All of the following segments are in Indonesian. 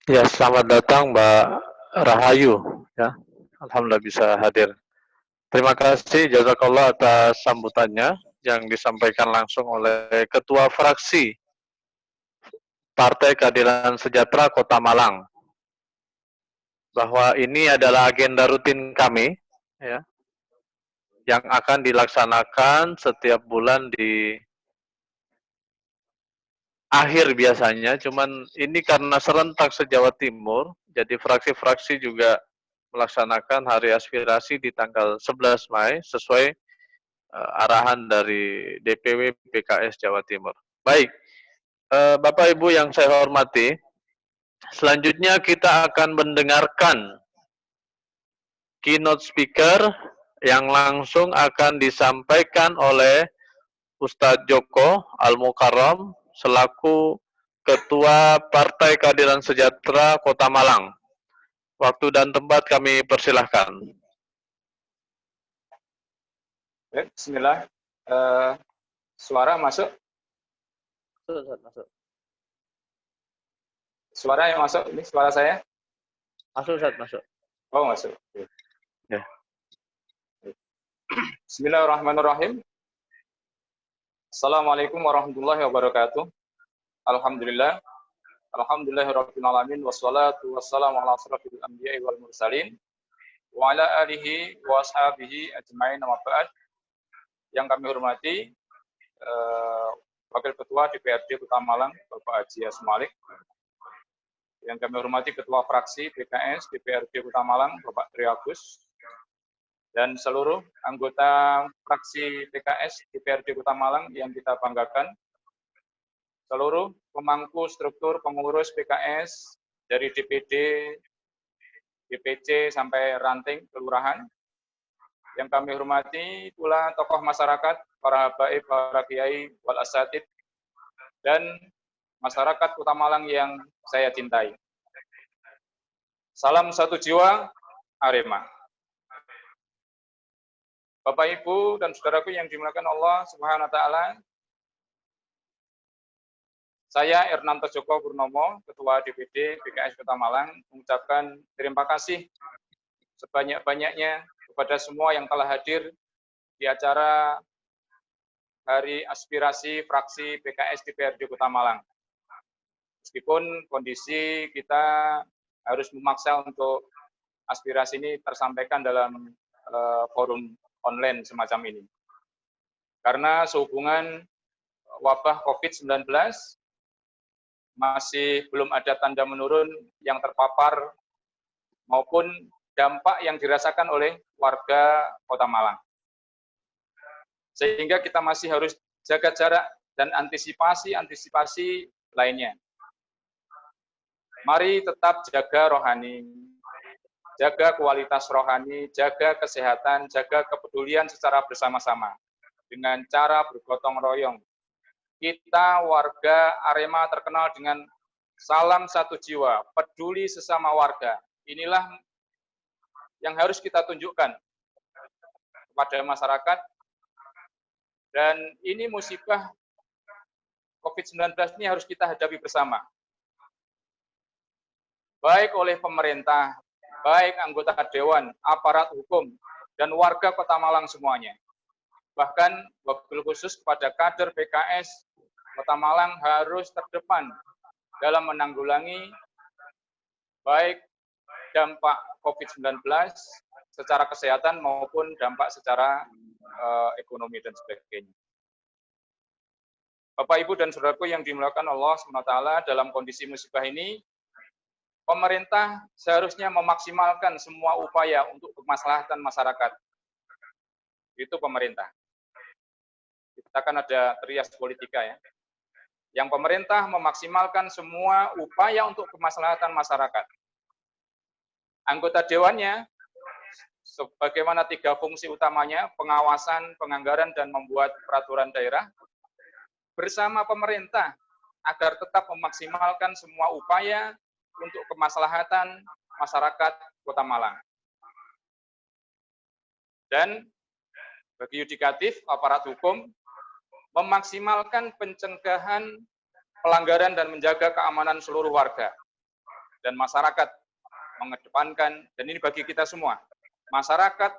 Ya, selamat datang Mbak Rahayu. Ya, Alhamdulillah bisa hadir. Terima kasih jazakallah atas sambutannya yang disampaikan langsung oleh Ketua Fraksi Partai Keadilan Sejahtera Kota Malang. Bahwa ini adalah agenda rutin kami, ya, yang akan dilaksanakan setiap bulan di akhir biasanya. Cuman ini karena serentak se-Jawa Timur, jadi fraksi-fraksi juga melaksanakan hari aspirasi di tanggal 11 Mei sesuai arahan dari DPW PKS Jawa Timur. Baik, Bapak Ibu yang saya hormati, selanjutnya kita akan mendengarkan keynote speaker yang langsung akan disampaikan oleh Ustadz Joko Al-Mukarram selaku Ketua Partai Keadilan Sejahtera Kota Malang. Waktu dan tempat kami persilahkan. Bismillah. Suara masuk? Masuk. Suara yang masuk, ini suara saya? Masuk, Ustaz, masuk. Oh, masuk. Ya. Bismillahirrahmanirrahim. Assalamualaikum warahmatullahi wabarakatuh. Alhamdulillah. Alhamdulillahirabbil alamin wassalatu wassalamu ala asrofil anbiya'i wal mursalin wa ala alihi wa ashabihi ajmain wa ba'd. Yang kami hormati Wakil Ketua DPRD Kota Malang Bapak Haji Asmalik. Yang kami hormati Ketua Fraksi PKS DPRD Kota Malang Bapak Tri Agus. Dan seluruh anggota fraksi PKS DPRD Kota Malang yang kita banggakan, seluruh pemangku struktur pengurus PKS dari DPD, DPC sampai ranting kelurahan, yang kami hormati pula tokoh masyarakat, para habaib, para kiai, wal asatid, dan masyarakat Kota Malang yang saya cintai. Salam satu jiwa, Arema. Bapak, Ibu, dan saudaraku yang dimuliakan Allah Subhanahu wa Ta'ala, saya Ernanto Joko Purnomo, Ketua DPD PKS Kota Malang, mengucapkan terima kasih sebanyak-banyaknya kepada semua yang telah hadir di acara Hari Aspirasi Fraksi PKS DPRD Kota Malang. Meskipun kondisi kita harus memaksa untuk aspirasi ini tersampaikan dalam forum online semacam ini. Karena sehubungan wabah COVID-19 masih belum ada tanda menurun yang terpapar maupun dampak yang dirasakan oleh warga Kota Malang. Sehingga kita masih harus jaga jarak dan antisipasi lainnya. Mari tetap jaga rohani, jaga kualitas rohani, jaga kesehatan, jaga kepedulian secara bersama-sama dengan cara bergotong royong. Kita warga Arema terkenal dengan salam satu jiwa, peduli sesama warga. Inilah yang harus kita tunjukkan kepada masyarakat. Dan ini musibah COVID-19 ini harus kita hadapi bersama. Baik oleh pemerintah, baik anggota dewan, aparat hukum, dan warga Kota Malang semuanya. Bahkan wabil khusus kepada kader PKS Kota Malang harus terdepan dalam menanggulangi baik dampak COVID-19 secara kesehatan maupun dampak secara ekonomi dan sebagainya. Bapak, Ibu, dan saudaraku yang dimuliakan Allah SWT, dalam kondisi musibah ini, pemerintah seharusnya memaksimalkan semua upaya untuk kemaslahatan masyarakat. Itu pemerintah. Kita kan ada trias politika ya. Yang pemerintah memaksimalkan semua upaya untuk kemaslahatan masyarakat. Anggota dewannya, sebagaimana 3 fungsi utamanya, pengawasan, penganggaran, dan membuat peraturan daerah, bersama pemerintah agar tetap memaksimalkan semua upaya untuk kemaslahatan masyarakat Kota Malang. Dan bagi yudikatif, aparat hukum, memaksimalkan pencegahan pelanggaran dan menjaga keamanan seluruh warga. dan masyarakat mengedepankan, dan ini bagi kita semua, masyarakat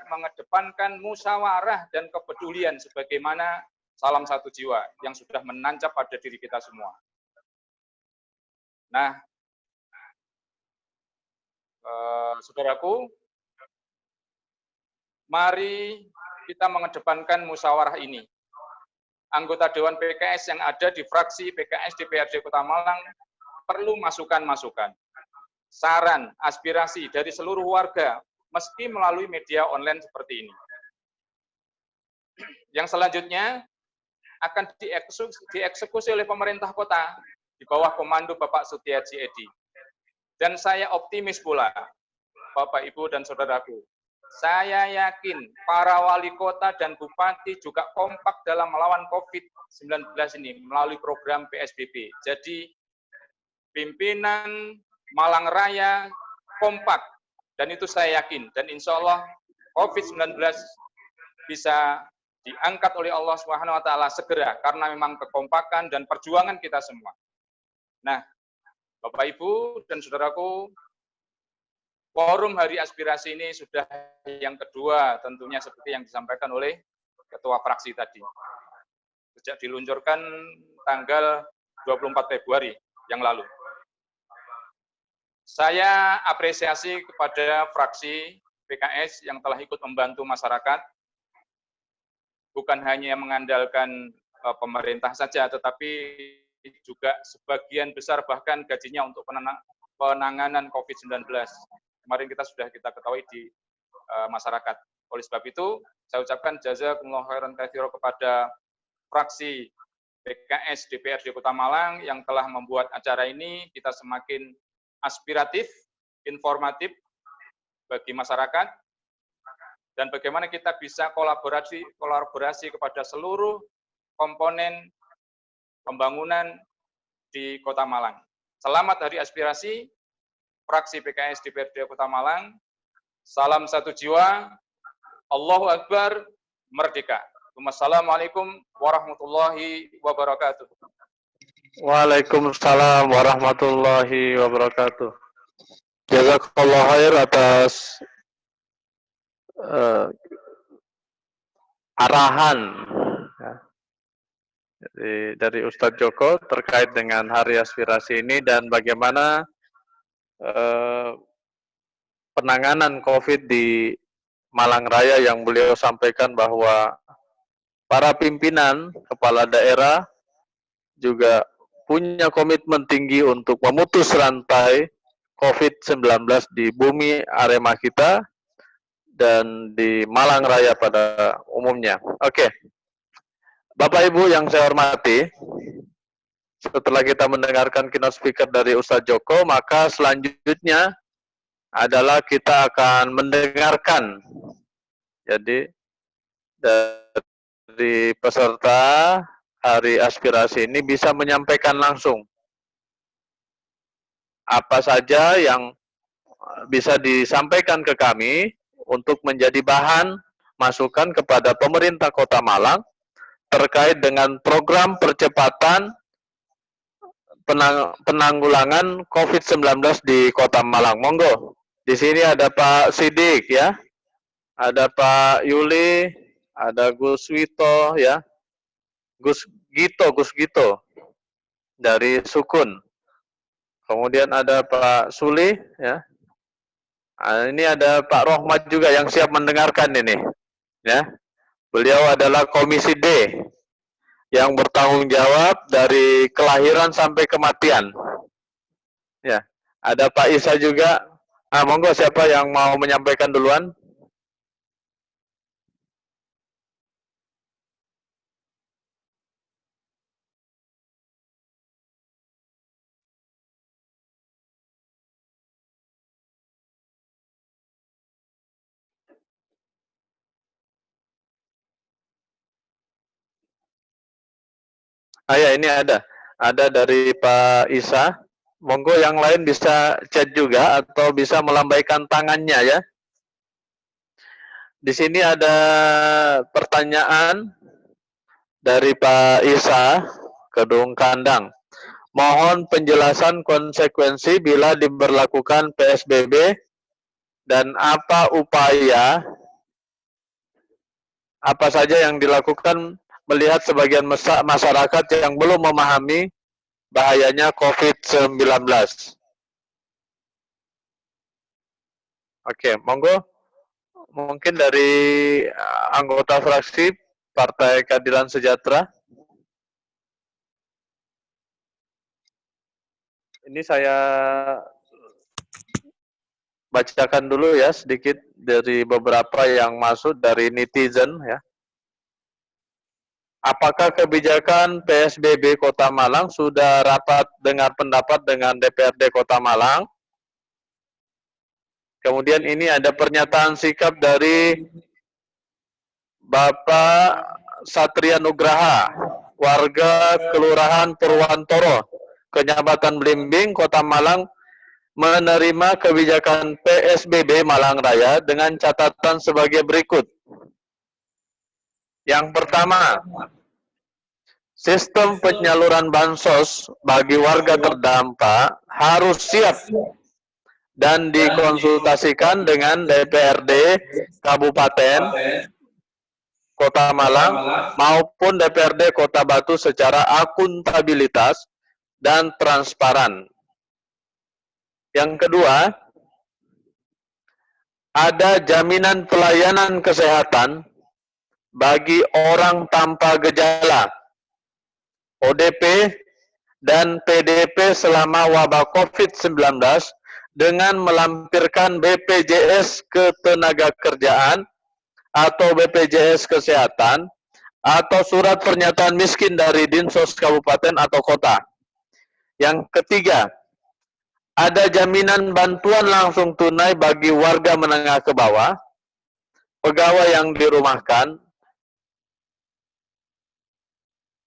mengedepankan musyawarah dan kepedulian sebagaimana salam satu jiwa yang sudah menancap pada diri kita semua. Nah, saudaraku, mari kita mengedepankan musyawarah ini. Anggota Dewan PKS yang ada di fraksi PKS DPRD Kota Malang perlu masukan-masukan, saran, aspirasi dari seluruh warga, meski melalui media online seperti ini. Yang selanjutnya akan dieksekusi oleh pemerintah kota di bawah komando Bapak Sutiaji Edi. Dan saya optimis pula, Bapak, Ibu, dan saudaraku, saya yakin para wali kota dan bupati juga kompak dalam melawan COVID-19 ini melalui program PSBB. Jadi, pimpinan Malang Raya kompak, dan itu saya yakin. Dan insya Allah COVID-19 bisa diangkat oleh Allah SWT segera, karena memang kekompakan dan perjuangan kita semua. Nah, Bapak, Ibu, dan saudaraku, forum Hari Aspirasi ini sudah yang kedua, tentunya seperti yang disampaikan oleh Ketua Fraksi tadi. Sejak diluncurkan tanggal 24 Februari yang lalu. Saya apresiasi kepada fraksi PKS yang telah ikut membantu masyarakat, bukan hanya mengandalkan pemerintah saja, tetapi juga sebagian besar bahkan gajinya untuk penanganan COVID-19. Kemarin kita ketahui di masyarakat. Oleh sebab itu, saya ucapkan jazakumullah khairan katsira kepada fraksi PKS DPRD Kota Malang yang telah membuat acara ini kita semakin aspiratif, informatif bagi masyarakat, dan bagaimana kita bisa kolaborasi kepada seluruh komponen pembangunan di Kota Malang. Selamat Hari Aspirasi, fraksi PKS DPRD Kota Malang. Salam satu jiwa, Allahu Akbar, merdeka. Wassalamualaikum warahmatullahi wabarakatuh. Waalaikumsalam warahmatullahi wabarakatuh. Jazakallah khair atas arahan dari Ustadz Joko terkait dengan Hari Aspirasi ini dan bagaimana penanganan COVID di Malang Raya yang beliau sampaikan bahwa para pimpinan kepala daerah juga punya komitmen tinggi untuk memutus rantai COVID-19 di bumi Arema kita dan di Malang Raya pada umumnya. Oke. Bapak Ibu yang saya hormati, setelah kita mendengarkan keynote speaker dari Ustadz Joko, maka selanjutnya adalah kita akan mendengarkan. Jadi dari peserta Hari Aspirasi ini bisa menyampaikan langsung apa saja yang bisa disampaikan ke kami untuk menjadi bahan masukan kepada pemerintah Kota Malang terkait dengan program percepatan penanggulangan COVID-19 di Kota Malang. Monggo. Di sini ada Pak Sidik ya. Ada Pak Yuli, ada Gus Wito ya. Gus Gito dari Sukun. Kemudian ada Pak Suli ya. Nah, ini ada Pak Rohmat juga yang siap mendengarkan ini ya. Beliau adalah Komisi D yang bertanggung jawab dari kelahiran sampai kematian. Ya, ada Pak Isa juga. Monggo siapa yang mau menyampaikan duluan? Ya, ini ada dari Pak Isa. Monggo yang lain bisa chat juga atau bisa melambaikan tangannya ya. Di sini ada pertanyaan dari Pak Isa, Kedung Kandang. Mohon penjelasan konsekuensi bila diberlakukan PSBB dan apa upaya apa saja yang dilakukan melihat sebagian masyarakat yang belum memahami bahayanya COVID-19. Oke, monggo. Mungkin dari anggota fraksi Partai Keadilan Sejahtera. Ini saya bacakan dulu ya sedikit dari beberapa yang masuk dari netizen ya. Apakah kebijakan PSBB Kota Malang sudah rapat dengar pendapat dengan DPRD Kota Malang? Kemudian ini ada pernyataan sikap dari Bapak Satria Nugraha, warga Kelurahan Purwantoro, Kecamatan Blimbing, Kota Malang, menerima kebijakan PSBB Malang Raya dengan catatan sebagai berikut. Yang pertama, sistem penyaluran bansos bagi warga terdampak harus siap dan dikonsultasikan dengan DPRD Kabupaten Kota Malang maupun DPRD Kota Batu secara akuntabilitas dan transparan. Yang kedua, ada jaminan pelayanan kesehatan bagi orang tanpa gejala, ODP, dan PDP selama wabah COVID-19 dengan melampirkan BPJS Ketenagakerjaan atau BPJS Kesehatan atau surat pernyataan miskin dari Dinsos Kabupaten atau Kota. Yang ketiga, ada jaminan bantuan langsung tunai bagi warga menengah ke bawah, pegawai yang dirumahkan,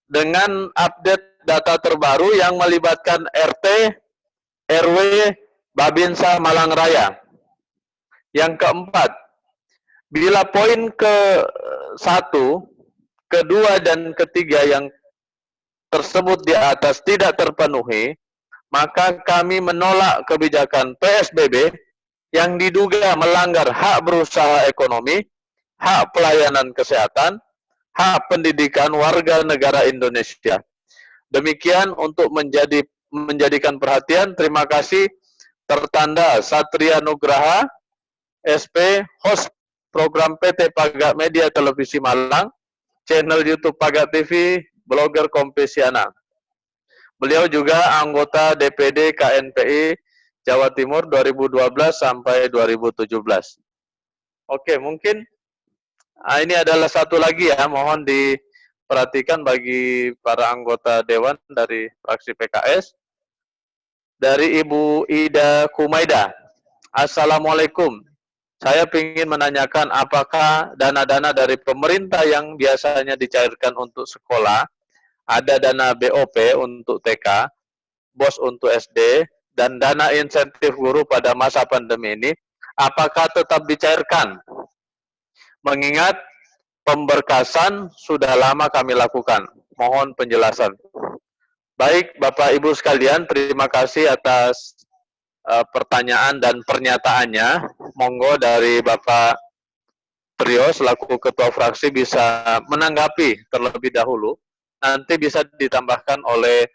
dengan update data terbaru yang melibatkan RT, RW, Babinsa Malang Raya. Yang keempat, bila poin ke-1, kedua, dan ketiga yang tersebut di atas tidak terpenuhi, maka kami menolak kebijakan PSBB yang diduga melanggar hak berusaha ekonomi, hak pelayanan kesehatan, hak pendidikan warga negara Indonesia. Demikian untuk menjadikan perhatian. Terima kasih. Tertanda Satria Nugraha, SP, host program PT Pagak Media Televisi Malang, channel YouTube Pagak TV, blogger Kompesiana. Beliau juga anggota DPD KNPI Jawa Timur 2012 sampai 2017. Oke, mungkin ini adalah satu lagi ya, mohon diperhatikan bagi para anggota Dewan dari fraksi PKS. Dari Ibu Ida Kumaida. Assalamualaikum. Saya ingin menanyakan apakah dana-dana dari pemerintah yang biasanya dicairkan untuk sekolah, ada dana BOP untuk TK, BOS untuk SD, dan dana insentif guru pada masa pandemi ini, apakah tetap dicairkan? Mengingat pemberkasan sudah lama kami lakukan. Mohon penjelasan. Baik, Bapak Ibu sekalian, terima kasih atas pertanyaan dan pernyataannya. Monggo dari Bapak Trio selaku Ketua Fraksi bisa menanggapi terlebih dahulu. Nanti bisa ditambahkan oleh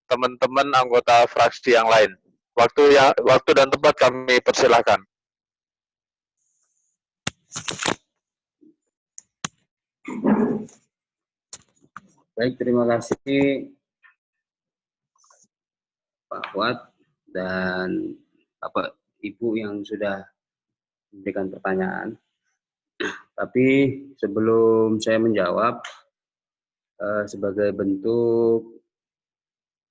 teman-teman anggota fraksi yang lain. Waktu dan tempat kami persilahkan. Baik, terima kasih Pak Fuad dan Bapak Ibu yang sudah memberikan pertanyaan. Tapi sebelum saya menjawab, sebagai bentuk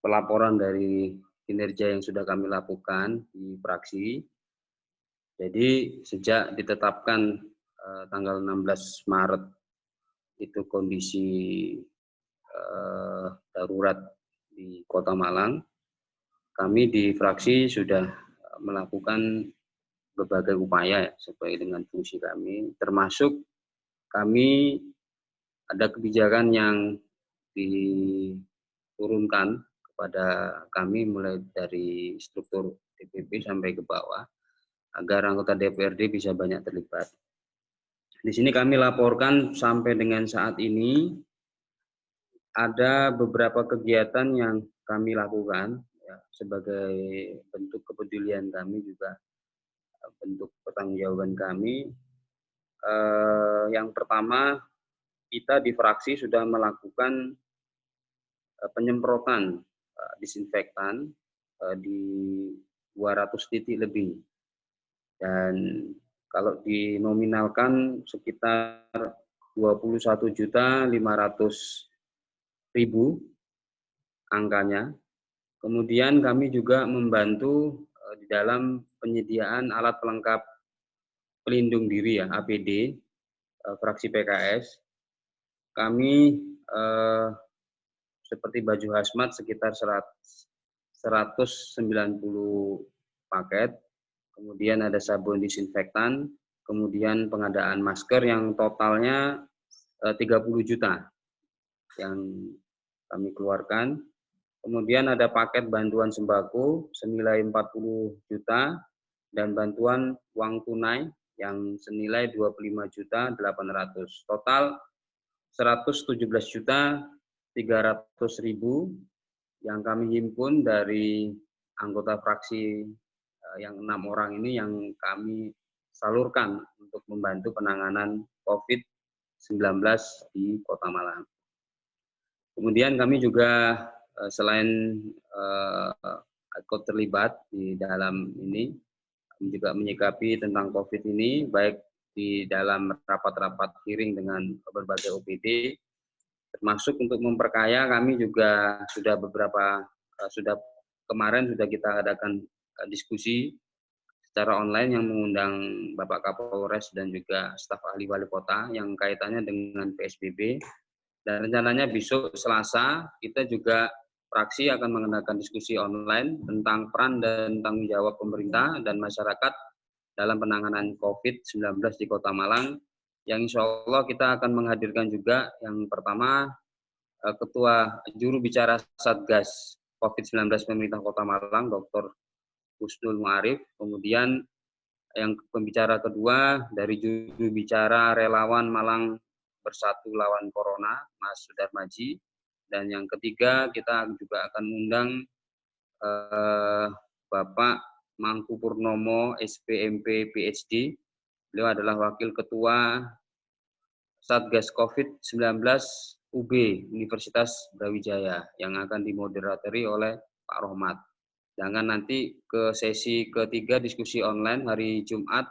pelaporan dari kinerja yang sudah kami lakukan di fraksi, jadi sejak ditetapkan tanggal 16 Maret itu kondisi darurat di Kota Malang, kami di fraksi sudah melakukan berbagai upaya sesuai dengan fungsi kami, termasuk kami ada kebijakan yang diturunkan kepada kami mulai dari struktur DPP sampai ke bawah agar anggota DPRD bisa banyak terlibat. Di sini kami laporkan sampai dengan saat ini ada beberapa kegiatan yang kami lakukan ya, sebagai bentuk kepedulian kami juga bentuk pertanggungjawaban kami. Yang pertama, kita di fraksi sudah melakukan penyemprotan disinfektan di 200 titik lebih. Dan kalau dinominalkan sekitar 21.500.000 angkanya. Kemudian kami juga membantu di dalam penyediaan alat pelengkap pelindung diri ya, APD, fraksi PKS. Kami seperti baju hazmat sekitar 190 paket, kemudian ada sabun disinfektan, kemudian pengadaan masker yang totalnya 30 juta yang kami keluarkan. Kemudian ada paket bantuan sembako senilai 40 juta dan bantuan uang tunai yang senilai 25.800.000. Total 117.300.000 yang kami himpun dari anggota fraksi yang 6 orang ini yang kami salurkan untuk membantu penanganan COVID-19 di Kota Malang. Kemudian kami juga selain ikut terlibat di dalam ini, kami juga menyikapi tentang COVID ini, baik di dalam rapat-rapat hearing dengan berbagai OPD, termasuk untuk memperkaya kami juga sudah kemarin sudah kita adakan diskusi secara online yang mengundang Bapak Kapolres dan juga staf ahli wali kota yang kaitannya dengan PSBB. Dan rencananya besok Selasa kita juga fraksi akan mengadakan diskusi online tentang peran dan tanggung jawab pemerintah dan masyarakat dalam penanganan COVID-19 di Kota Malang, yang insya Allah kita akan menghadirkan juga yang pertama Ketua Juru Bicara Satgas COVID-19 Pemerintah Kota Malang, Dr. Husnul Muarif, kemudian yang pembicara kedua dari Juru Bicara Relawan Malang Bersatu Lawan Corona, Mas Sudarmaji, dan yang ketiga kita juga akan mengundang Bapak Mangku Purnomo, SPMP PhD. Beliau adalah Wakil Ketua Satgas COVID-19 UB Universitas Brawijaya yang akan dimoderatori oleh Pak Rohmat. Sedangkan nanti ke sesi ketiga diskusi online hari Jumat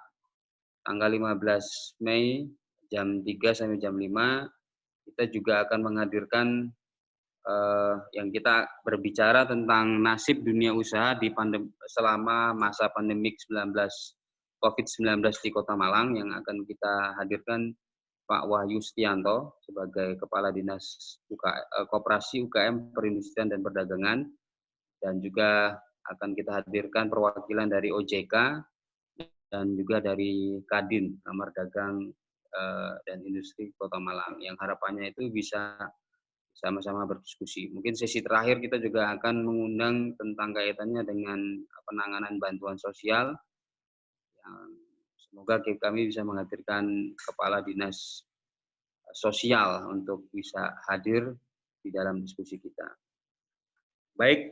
tanggal 15 Mei jam 3 sampai jam 5 kita juga akan menghadirkan yang kita berbicara tentang nasib dunia usaha di selama masa pandemik COVID-19 di Kota Malang, yang akan kita hadirkan Pak Wahyu Setianto sebagai Kepala Dinas Koperasi UKM Perindustrian dan Perdagangan, dan juga akan kita hadirkan perwakilan dari OJK dan juga dari Kadin, Kamar Dagang dan Industri Kota Malang, yang harapannya itu bisa sama-sama berdiskusi. Mungkin sesi terakhir kita juga akan mengundang tentang kaitannya dengan penanganan bantuan sosial. Semoga kami bisa menghadirkan Kepala Dinas Sosial untuk bisa hadir di dalam diskusi kita. Baik,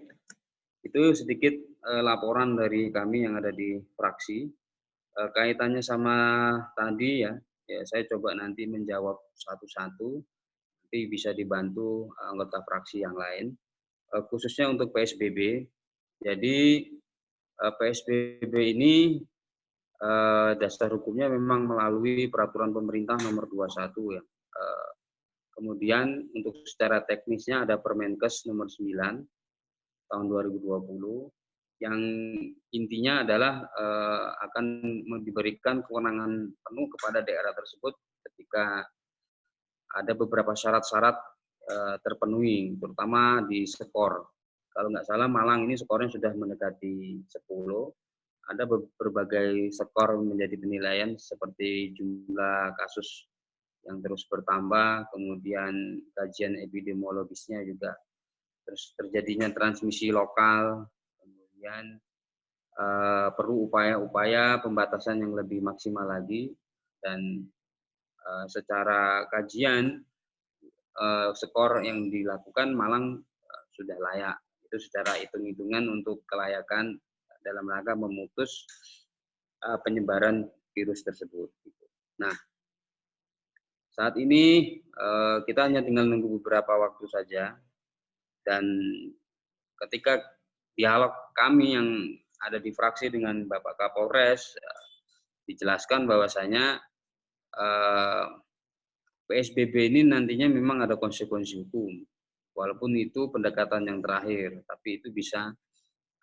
itu sedikit laporan dari kami yang ada di fraksi. Kaitannya sama tadi ya saya coba nanti menjawab satu-satu, nanti bisa dibantu anggota fraksi yang lain, khususnya untuk PSBB. Jadi PSBB ini dasar hukumnya memang melalui peraturan pemerintah nomor 21 ya. Kemudian untuk secara teknisnya ada Permenkes nomor 9 tahun 2020 yang intinya adalah akan diberikan kewenangan penuh kepada daerah tersebut ketika ada beberapa syarat-syarat terpenuhi, terutama di skor. Kalau nggak salah Malang ini skornya sudah mendekati 10. Ada berbagai skor menjadi penilaian seperti jumlah kasus yang terus bertambah, kemudian kajian epidemiologisnya juga terus terjadinya transmisi lokal, kemudian perlu upaya-upaya pembatasan yang lebih maksimal lagi, dan secara kajian skor yang dilakukan Malang sudah layak. Itu secara hitung-hitungan untuk kelayakan dalam rangka memutus penyebaran virus tersebut. Nah, saat ini kita hanya tinggal menunggu beberapa waktu saja, dan ketika dialog kami yang ada di fraksi dengan Bapak Kapolres dijelaskan bahwasanya PSBB ini nantinya memang ada konsekuensi hukum. Walaupun itu pendekatan yang terakhir, tapi itu bisa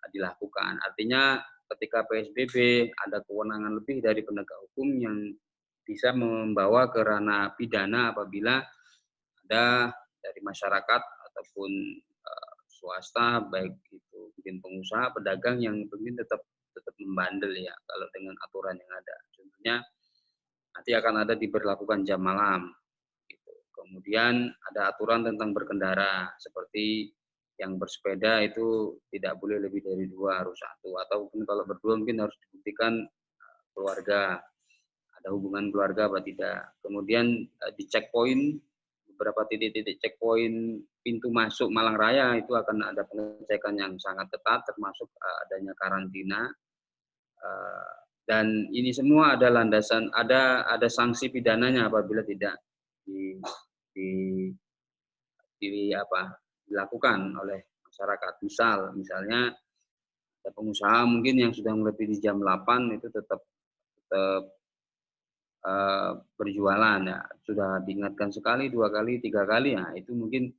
dilakukan. Artinya ketika PSBB ada kewenangan lebih dari penegak hukum yang bisa membawa ke ranah pidana apabila ada dari masyarakat ataupun swasta, baik itu mungkin pengusaha, pedagang yang mungkin tetap membandel ya kalau dengan aturan yang ada. Contohnya nanti akan ada diberlakukan jam malam. Kemudian ada aturan tentang berkendara, seperti yang bersepeda itu tidak boleh lebih dari 2, harus 1, ataupun kalau berdua mungkin harus dibuktikan keluarga, ada hubungan keluarga apa tidak. Kemudian di checkpoint, beberapa titik-titik checkpoint pintu masuk Malang Raya itu akan ada pengecekan yang sangat ketat, termasuk adanya karantina. Dan ini semua ada landasan, ada sanksi pidananya apabila tidak dilakukan oleh masyarakat. Misalnya ada pengusaha mungkin yang sudah melebihi di jam 8 itu tetap berjualan ya, sudah diingatkan sekali, 2 kali, 3 kali ya, itu mungkin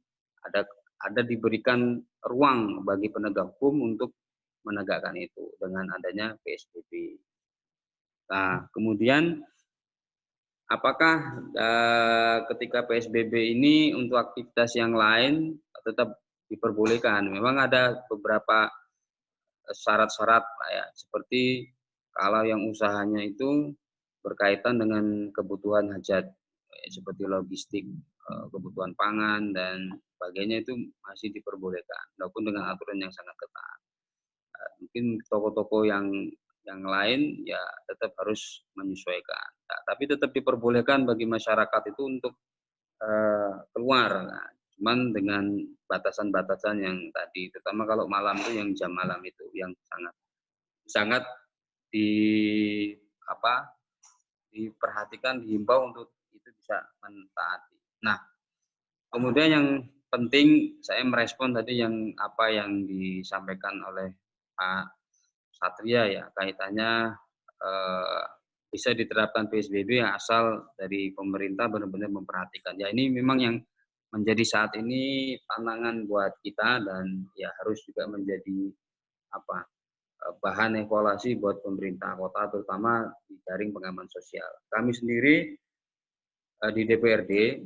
ada diberikan ruang bagi penegak hukum untuk menegakkan itu dengan adanya PSBB. Nah, kemudian apakah ketika PSBB ini untuk aktivitas yang lain tetap diperbolehkan? Memang ada beberapa syarat-syarat ya, seperti kalau yang usahanya itu berkaitan dengan kebutuhan hajat, seperti logistik, kebutuhan pangan dan sebagainya itu masih diperbolehkan, walaupun dengan aturan yang sangat ketat. Mungkin toko-toko yang lain ya tetap harus menyesuaikan. Nah, tapi tetap diperbolehkan bagi masyarakat itu untuk keluar. Nah, cuman dengan batasan-batasan yang tadi, terutama kalau malam itu yang jam malam itu yang sangat diperhatikan, dihimbau untuk itu bisa mentaati. Nah, kemudian yang penting saya merespon tadi yang disampaikan oleh Pak Satria ya, kaitannya bisa diterapkan PSBB asal dari pemerintah benar-benar memperhatikan. Ya, ini memang yang menjadi saat ini tantangan buat kita, dan ya harus juga menjadi bahan evaluasi buat pemerintah kota, terutama di jaring pengaman sosial. Kami sendiri di DPRD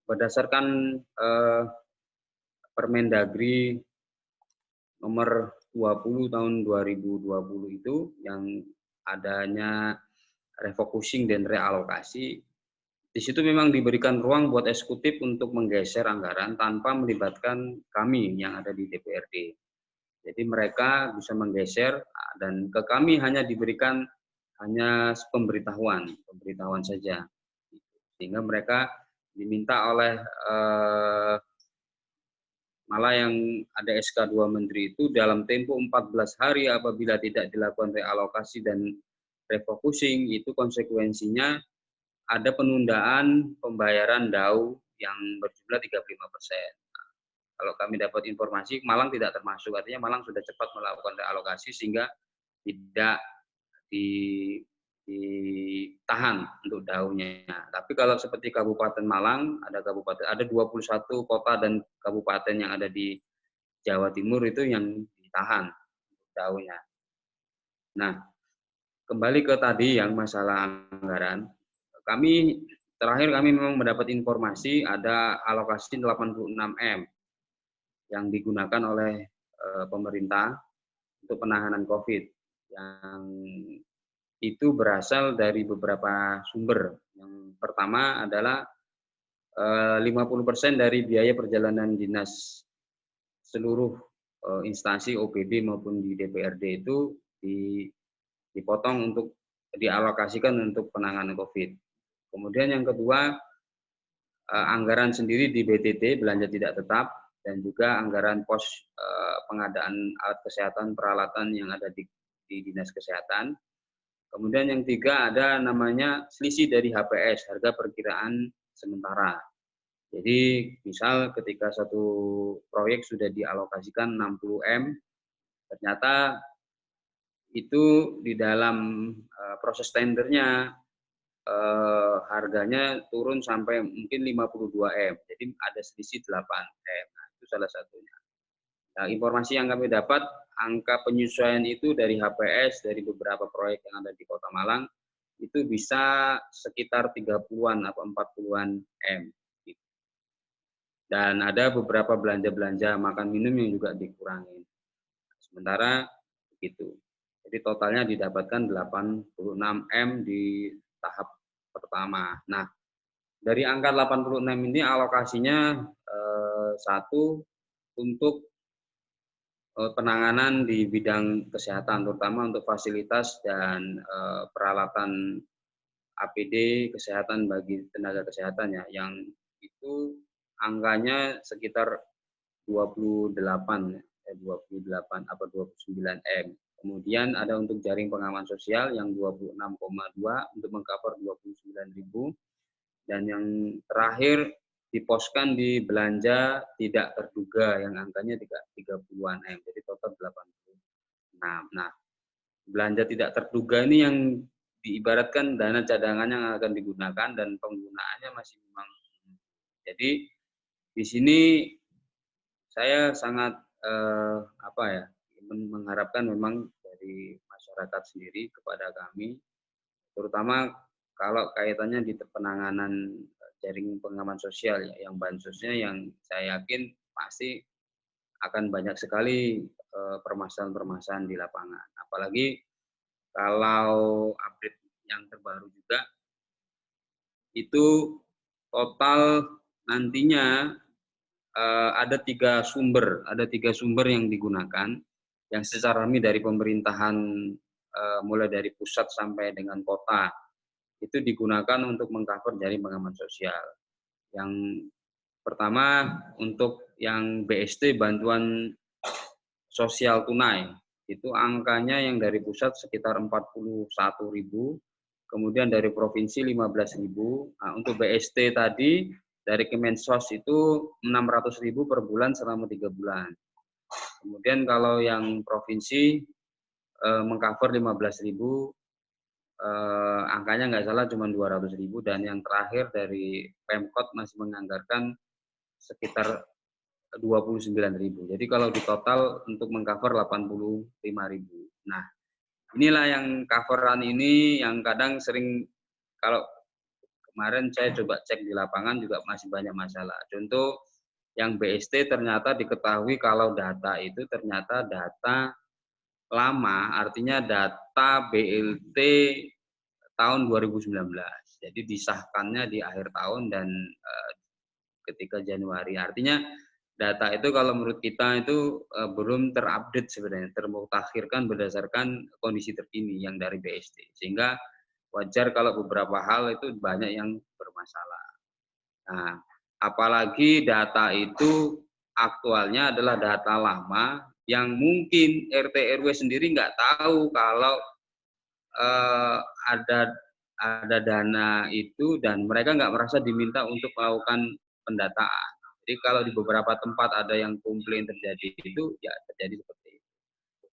berdasarkan Permendagri nomor 20 tahun 2020 itu yang adanya refocusing dan realokasi, di situ memang diberikan ruang buat eksekutif untuk menggeser anggaran tanpa melibatkan kami yang ada di DPRD. Jadi mereka bisa menggeser, dan ke kami hanya diberikan pemberitahuan saja. Sehingga mereka diminta oleh malah yang ada SK 2 Menteri itu dalam tempo 14 hari apabila tidak dilakukan realokasi dan refocusing, itu konsekuensinya ada penundaan pembayaran DAU yang berjumlah 35%. Nah, kalau kami dapat informasi, Malang tidak termasuk, artinya Malang sudah cepat melakukan realokasi sehingga tidak ditahan untuk DAU-nya. Tapi kalau seperti Kabupaten Malang, ada 21 kota dan kabupaten yang ada di Jawa Timur itu yang ditahan untuk DAU-nya. Nah, kembali ke tadi yang masalah anggaran, terakhir kami memang mendapat informasi ada alokasi 86M yang digunakan oleh pemerintah untuk penanganan COVID, yang itu berasal dari beberapa sumber. Yang pertama adalah 50% dari biaya perjalanan dinas seluruh instansi OPD maupun di DPRD itu dipotong untuk dialokasikan untuk penanganan COVID. Kemudian yang kedua, anggaran sendiri di BTT, belanja tidak tetap, dan juga anggaran pos pengadaan alat kesehatan, peralatan yang ada di Dinas Kesehatan. Kemudian yang tiga ada namanya selisih dari HPS, harga perkiraan sementara. Jadi misal ketika satu proyek sudah dialokasikan 60 M, ternyata itu di dalam proses tendernya harganya turun sampai mungkin 52 M. Jadi ada selisih 8 M. Nah, itu salah satunya. Nah, informasi yang kami dapat, angka penyesuaian itu dari HPS, dari beberapa proyek yang ada di Kota Malang, itu bisa sekitar 30-an atau 40-an M. Dan ada beberapa belanja-belanja makan minum yang juga dikurangi. Sementara begitu. Jadi totalnya didapatkan 86 M di tahap pertama. Nah, dari angka 86 ini alokasinya satu untuk penanganan di bidang kesehatan, terutama untuk fasilitas dan peralatan APD kesehatan bagi tenaga kesehatan ya, yang itu angkanya sekitar 28 apa 29 M. Kemudian ada untuk jaring pengaman sosial yang 26,2 untuk mengcover 29.000, dan yang terakhir diposkan di belanja tidak terduga yang angkanya 30-an M, jadi total 80. Nah, belanja tidak terduga ini yang diibaratkan dana cadangan yang akan digunakan dan penggunaannya masih memang. Jadi di sini saya sangat mengharapkan memang dari masyarakat sendiri kepada kami, terutama kalau kaitannya di penanganan jaring pengaman sosial ya, yang bansosnya yang saya yakin pasti akan banyak sekali permasalahan-permasalahan di lapangan. Apalagi kalau update yang terbaru juga, itu total nantinya ada tiga sumber yang digunakan, yang secara resmi dari pemerintahan mulai dari pusat sampai dengan kota itu digunakan untuk mengcover jaring pengaman sosial. Yang pertama untuk yang BST, bantuan sosial tunai, itu angkanya yang dari pusat sekitar 41.000, kemudian dari provinsi 15.000. Nah, untuk BST tadi dari Kemensos itu 600.000 per bulan selama 3 bulan. Kemudian kalau yang provinsi mengcover 15.000, angkanya nggak salah cuma 200.000, dan yang terakhir dari Pemkot masih menganggarkan sekitar 29.000. Jadi kalau di total untuk mengcover 85.000. Nah, inilah yang coveran ini yang kadang sering, kalau kemarin saya coba cek di lapangan juga masih banyak masalah. Contoh yang BST ternyata diketahui kalau data itu ternyata data lama, artinya data BLT tahun 2019. Jadi disahkannya di akhir tahun dan ketika Januari. Artinya data itu kalau menurut kita itu belum terupdate sebenarnya, termutakhirkan berdasarkan kondisi terkini yang dari BST. Sehingga wajar kalau beberapa hal itu banyak yang bermasalah. Nah, apalagi data itu aktualnya adalah data lama yang mungkin RT RW sendiri nggak tahu kalau ada dana itu, dan mereka nggak merasa diminta untuk melakukan pendataan. Jadi kalau di beberapa tempat ada yang komplain terjadi itu, ya terjadi seperti itu.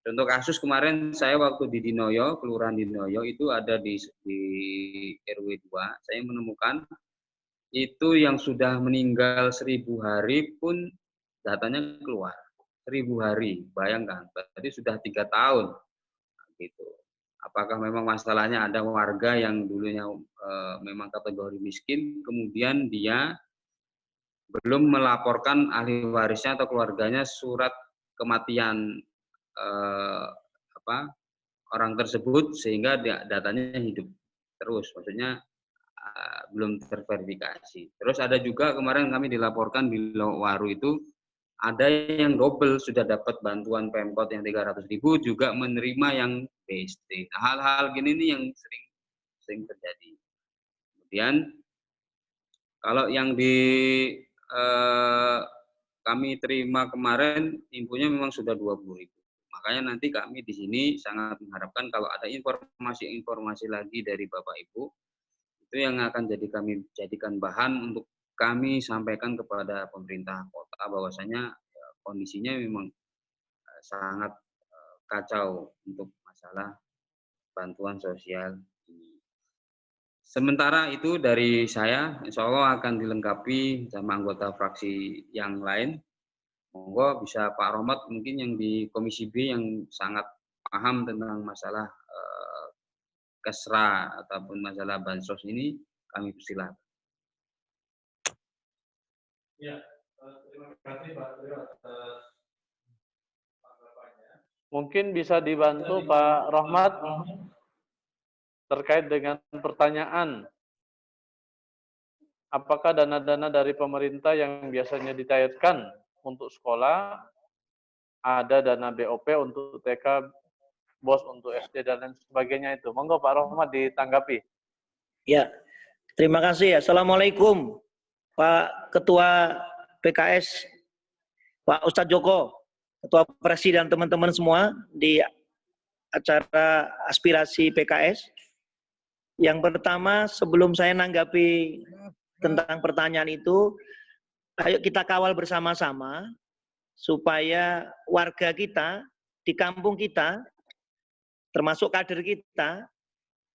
Contoh kasus kemarin saya waktu di Dinoyo, Kelurahan Dinoyo itu ada di RW 2, saya menemukan itu yang sudah meninggal 1.000 hari pun datanya keluar. 1.000 hari, bayangkan, berarti sudah 3 tahun. Gitu. Apakah memang masalahnya ada warga yang dulunya memang kategori miskin, kemudian dia belum melaporkan ahli warisnya atau keluarganya surat kematian orang tersebut, sehingga datanya hidup terus, maksudnya belum terverifikasi. Terus ada juga kemarin kami dilaporkan di Lowaru itu ada yang double sudah dapat bantuan Pemkot yang 300.000 juga menerima yang BST. Nah, hal-hal gini nih yang sering terjadi. Kemudian kalau yang kami terima kemarin infonya memang sudah 20.000. Makanya nanti kami di sini sangat mengharapkan kalau ada informasi lagi dari Bapak Ibu itu yang akan kami jadikan bahan untuk kami sampaikan kepada pemerintah kota bahwasanya kondisinya memang sangat kacau untuk masalah bantuan sosial ini. Sementara itu dari saya, insya Allah akan dilengkapi sama anggota fraksi yang lain. Monggo bisa Pak Rohmat mungkin yang di Komisi B yang sangat paham tentang masalah kesra ataupun masalah bansos ini, kami persilakan. Ya, terima kasih Pak Trio atas tanggapannya. Mungkin bisa dibantu Pak Rohmat terkait dengan pertanyaan apakah dana-dana dari pemerintah yang biasanya dicairkan untuk sekolah ada dana BOP untuk TK, BOS untuk SD dan lain sebagainya itu. Monggo Pak Rohmat ditanggapi. Ya, terima kasih. Assalamualaikum Pak Ketua PKS, Pak Ustadz Joko, Ketua Presi dan teman-teman semua di acara aspirasi PKS. Yang pertama, sebelum saya nanggapi tentang pertanyaan itu, ayo kita kawal bersama-sama supaya warga kita di kampung kita, termasuk kader kita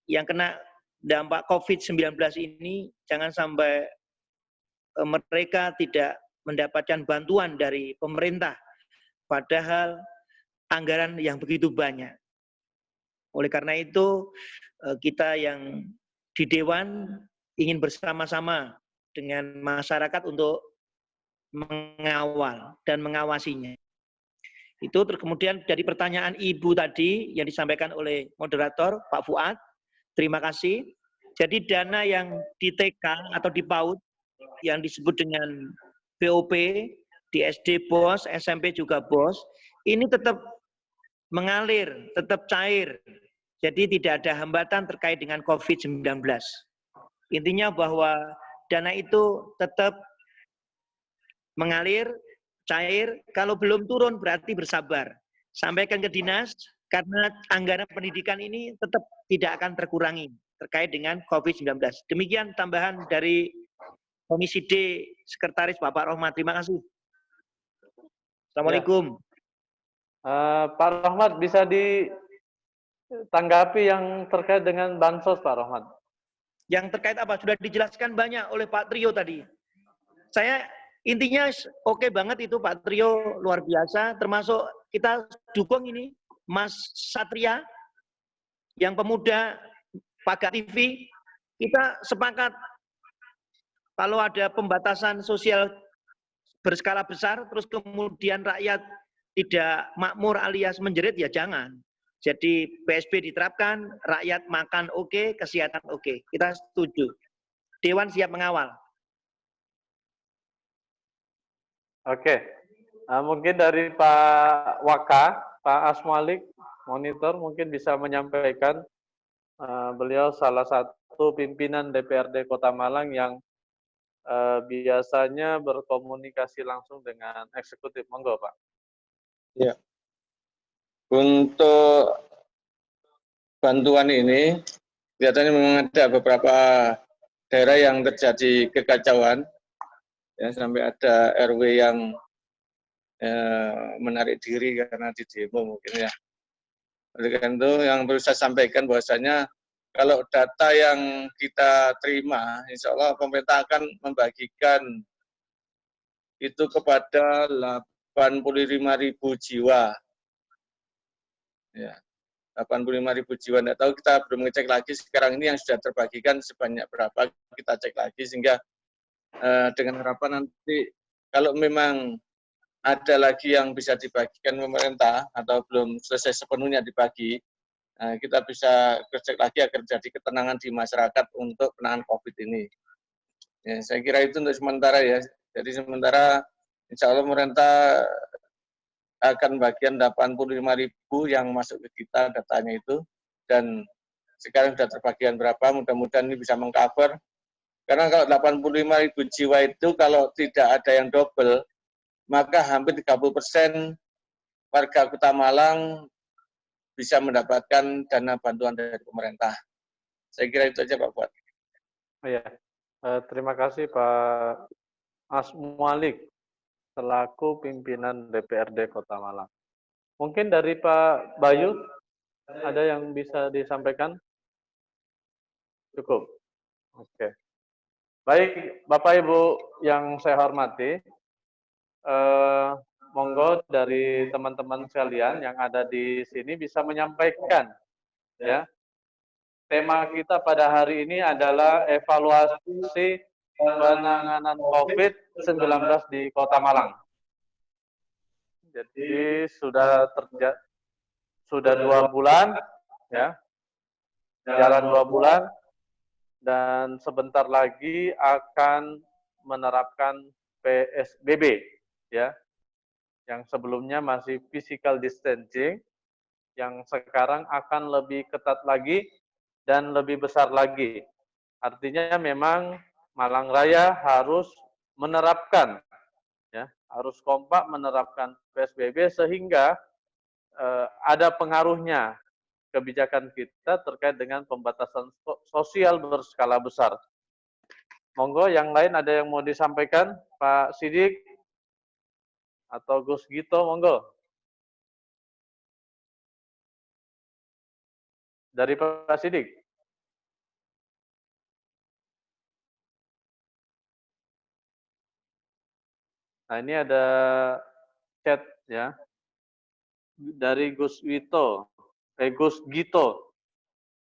yang kena dampak COVID-19 ini, jangan sampai mereka tidak mendapatkan bantuan dari pemerintah, padahal anggaran yang begitu banyak. Oleh karena itu, kita yang di Dewan ingin bersama-sama dengan masyarakat untuk mengawal dan mengawasinya. Itu kemudian dari pertanyaan Ibu tadi yang disampaikan oleh moderator Pak Fuad, terima kasih. Jadi dana yang di TK atau di PAUD yang disebut dengan BOP, di SD BOS, SMP juga BOS, ini tetap mengalir, tetap cair. Jadi tidak ada hambatan terkait dengan COVID-19. Intinya bahwa dana itu tetap mengalir, cair. Kalau belum turun berarti bersabar. Sampaikan ke dinas, karena anggaran pendidikan ini tetap tidak akan terkurangi terkait dengan COVID-19. Demikian tambahan dari Komisi D, Sekretaris Bapak Rohmat. Terima kasih. Assalamualaikum. Pak Rohmat bisa ditanggapi yang terkait dengan bansos Pak Rohmat. Yang terkait apa? Sudah dijelaskan banyak oleh Pak Trio tadi. Saya intinya oke banget itu Pak Trio, luar biasa. Termasuk kita dukung ini Mas Satria, yang pemuda Paga TV. Kita sepakat kalau ada pembatasan sosial berskala besar, terus kemudian rakyat tidak makmur alias menjerit, ya jangan. Jadi PSB diterapkan, rakyat makan oke, kesehatan oke. Kita setuju. Dewan siap mengawal. Oke. Mungkin dari Pak Waka, Pak Asmalik, monitor mungkin bisa menyampaikan. Beliau salah satu pimpinan DPRD Kota Malang yang biasanya berkomunikasi langsung dengan eksekutif. Monggo, Pak. Ya. Untuk bantuan ini, kelihatannya memang ada beberapa daerah yang terjadi kekacauan, ya, sampai ada RW yang menarik diri karena di demo mungkin ya. Oleh karena itu yang perlu saya sampaikan bahwasanya kalau data yang kita terima, insya Allah pemerintah akan membagikan itu kepada 85.000 jiwa. Ya, 85.000 jiwa. Tidak tahu, kita belum ngecek lagi sekarang ini yang sudah terbagikan sebanyak berapa, kita cek lagi sehingga dengan harapan nanti kalau memang ada lagi yang bisa dibagikan pemerintah atau belum selesai sepenuhnya dibagi, kita bisa cek lagi agar jadi ketenangan di masyarakat untuk penanganan COVID ini. Ya, saya kira itu untuk sementara ya. Jadi sementara insya Allah pemerintah akan bagian 85.000 yang masuk ke kita datanya itu, dan sekarang sudah terbagian berapa, mudah-mudahan ini bisa mengcover. Karena kalau 85.000 jiwa itu kalau tidak ada yang double, maka hampir 30% warga Kota Malang bisa mendapatkan dana bantuan dari pemerintah. Saya kira itu aja Pak Fuad. Iya, terima kasih Pak Asmualik selaku pimpinan DPRD Kota Malang. Mungkin dari Pak Bayu ada yang bisa disampaikan? Cukup. Oke. Baik, Bapak Ibu yang saya hormati, monggo dari teman-teman sekalian yang ada di sini bisa menyampaikan, ya. Tema kita pada hari ini adalah evaluasi penanganan COVID-19 di Kota Malang. Jadi sudah 2 bulan, ya, jalan 2 bulan, dan sebentar lagi akan menerapkan PSBB, ya, yang sebelumnya masih physical distancing, yang sekarang akan lebih ketat lagi dan lebih besar lagi. Artinya memang Malang Raya harus menerapkan, ya, harus kompak menerapkan PSBB sehingga ada pengaruhnya kebijakan kita terkait dengan pembatasan sosial berskala besar. Monggo yang lain ada yang mau disampaikan, Pak Sidik atau Gus Gito, monggo. Dari Pak Sidik. Nah, ini ada chat, ya, dari Gus Gito.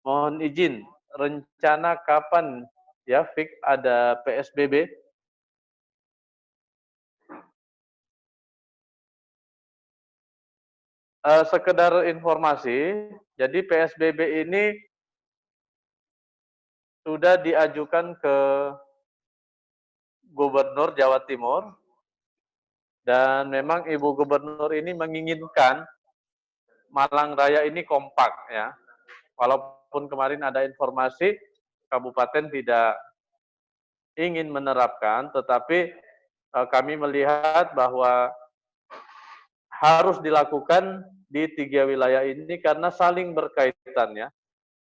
Mohon izin, rencana kapan ya fix ada PSBB? Sekedar informasi, jadi PSBB ini sudah diajukan ke Gubernur Jawa Timur, dan memang Ibu Gubernur ini menginginkan Malang Raya ini kompak, ya. Walaupun kemarin ada informasi kabupaten tidak ingin menerapkan, tetapi kami melihat bahwa harus dilakukan di 3 wilayah ini karena saling berkaitan, ya.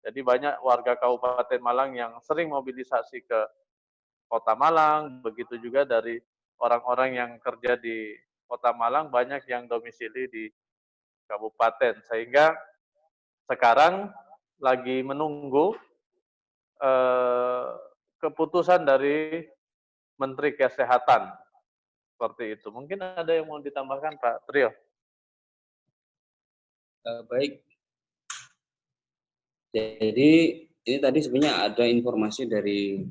Jadi banyak warga Kabupaten Malang yang sering mobilisasi ke Kota Malang, begitu juga dari orang-orang yang kerja di Kota Malang banyak yang domisili di kabupaten, sehingga sekarang lagi menunggu keputusan dari Menteri Kesehatan seperti itu. Mungkin ada yang mau ditambahkan, Pak Trio? Baik. Jadi ini tadi sebenarnya ada informasi dari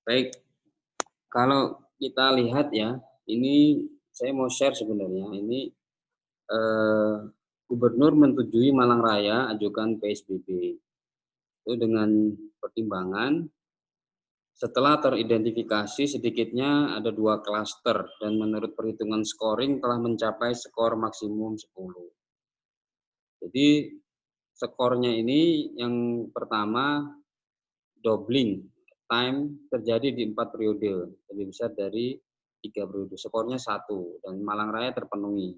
baik. Kalau kita lihat ya, ini saya mau share sebenarnya. Ini Gubernur menyetujui Malang Raya ajukan PSBB itu dengan pertimbangan setelah teridentifikasi sedikitnya ada 2 klaster dan menurut perhitungan scoring telah mencapai skor maksimum 10. Jadi skornya ini yang pertama doubling time terjadi di 4 periode, lebih besar dari 3 periode. Skornya 1 dan Malang Raya terpenuhi.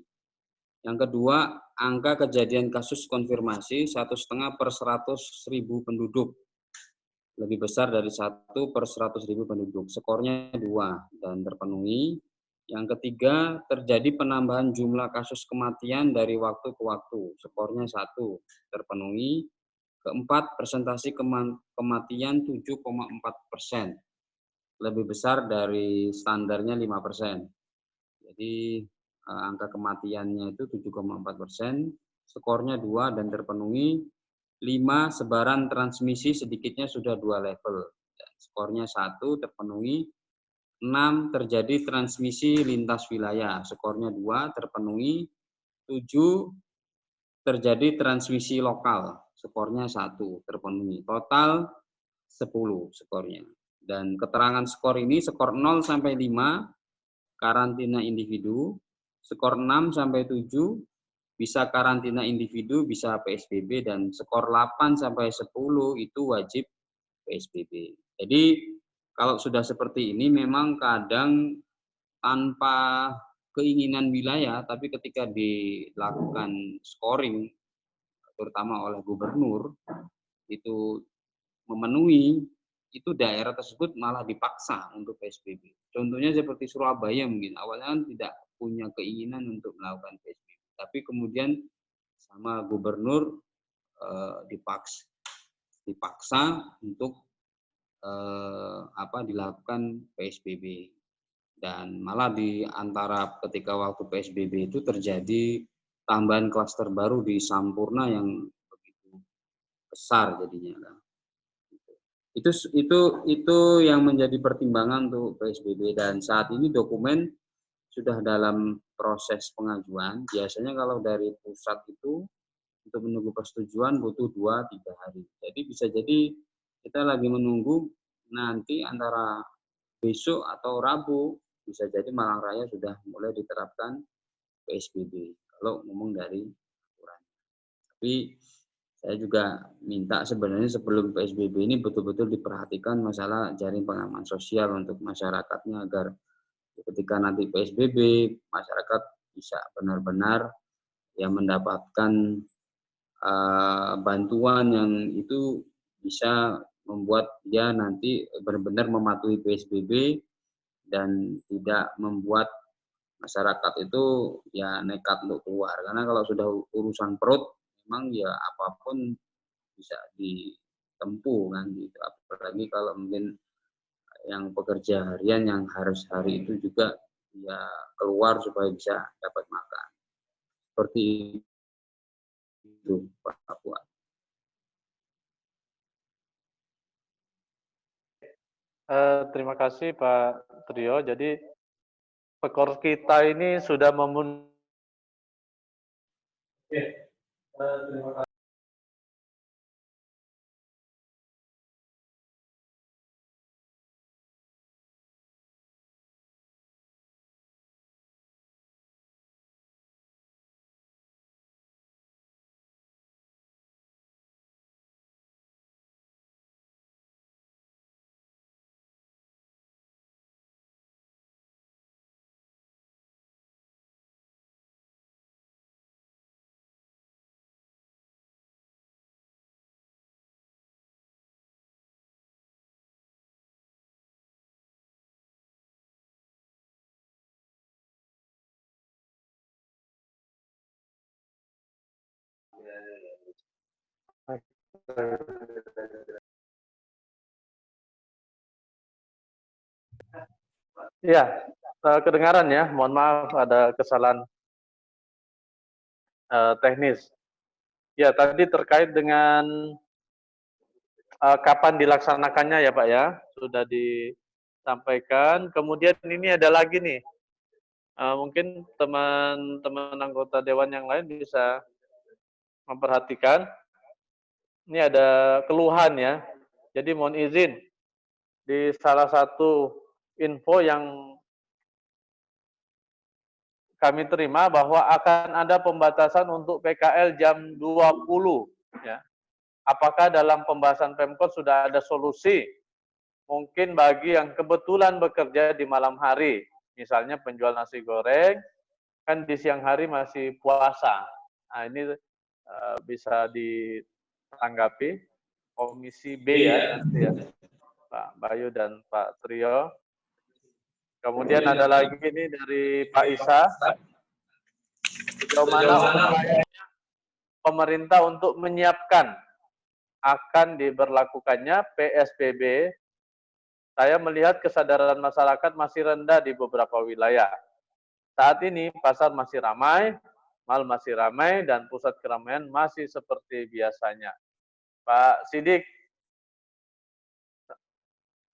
Yang kedua, angka kejadian kasus konfirmasi 1,5 per 100.000 penduduk. Lebih besar dari 1 per 100.000 penduduk. Skornya 2 dan terpenuhi. Yang ketiga, terjadi penambahan jumlah kasus kematian dari waktu ke waktu. Skornya 1, terpenuhi. Keempat, presentasi kematian 7,4%. Lebih besar dari standarnya 5%. Jadi angka kematiannya itu 7,4%, skornya 2 dan terpenuhi. 5, sebaran transmisi sedikitnya sudah 2 level, skornya 1 terpenuhi. 6, terjadi transmisi lintas wilayah, skornya 2 terpenuhi. 7, terjadi transmisi lokal, skornya 1 terpenuhi. Total 10 skornya. Dan keterangan skor ini skor 0 sampai 5 karantina individu, skor 6 sampai 7 bisa karantina individu, bisa PSBB, dan skor 8 sampai 10 itu wajib PSBB. Jadi kalau sudah seperti ini memang kadang tanpa keinginan wilayah, tapi ketika dilakukan scoring terutama oleh gubernur itu memenuhi, itu daerah tersebut malah dipaksa untuk PSBB. Contohnya seperti Surabaya mungkin awalnya kan tidak punya keinginan untuk melakukan PSBB, tapi kemudian sama gubernur dipaksa untuk dilakukan PSBB. Dan malah di antara ketika waktu PSBB itu terjadi tambahan klaster baru di Sampurna yang begitu besar jadinya. Itu yang menjadi pertimbangan untuk PSBB, dan saat ini dokumen sudah dalam proses pengajuan. Biasanya kalau dari pusat itu untuk menunggu persetujuan butuh 2-3 hari. Jadi bisa jadi kita lagi menunggu nanti antara besok atau Rabu, bisa jadi Malang Raya sudah mulai diterapkan PSBB kalau ngomong dari aturan. Tapi saya juga minta sebenarnya sebelum PSBB ini betul-betul diperhatikan masalah jaring pengaman sosial untuk masyarakatnya, agar ketika nanti PSBB masyarakat bisa benar-benar ya mendapatkan bantuan yang itu bisa membuat dia nanti benar-benar mematuhi PSBB dan tidak membuat masyarakat itu ya nekat untuk keluar. Karena kalau sudah urusan perut, memang ya apapun bisa ditempuh kan gitu. Apalagi kalau mungkin yang pekerja harian yang harus hari itu juga ya keluar supaya bisa dapat makan. Seperti itu Pak Papua. Terima kasih Pak Trio. Jadi skor kita ini sudah memenuhi. Terima kasih. Ya, kedengaran ya. Mohon maaf ada kesalahan teknis. Ya, tadi terkait dengan kapan dilaksanakannya ya Pak ya, sudah disampaikan. Kemudian ini ada lagi nih, mungkin teman-teman anggota Dewan yang lain bisa memperhatikan. Ini ada keluhan ya. Jadi mohon izin, di salah satu info yang kami terima bahwa akan ada pembatasan untuk PKL jam 20 ya. Apakah dalam pembahasan Pemkot sudah ada solusi mungkin bagi yang kebetulan bekerja di malam hari, misalnya penjual nasi goreng kan di siang hari masih puasa. Nah, ini bisa ditanggapi Komisi B ya nanti ya, Pak Bayu dan Pak Trio. Kemudian ada lagi ini dari Pak Isa. Sejauh mana upayanya pemerintah untuk menyiapkan akan diberlakukannya PSBB? Saya melihat kesadaran masyarakat masih rendah di beberapa wilayah. Saat ini pasar masih ramai, mal masih ramai, dan pusat keramaian masih seperti biasanya. Pak Sidik.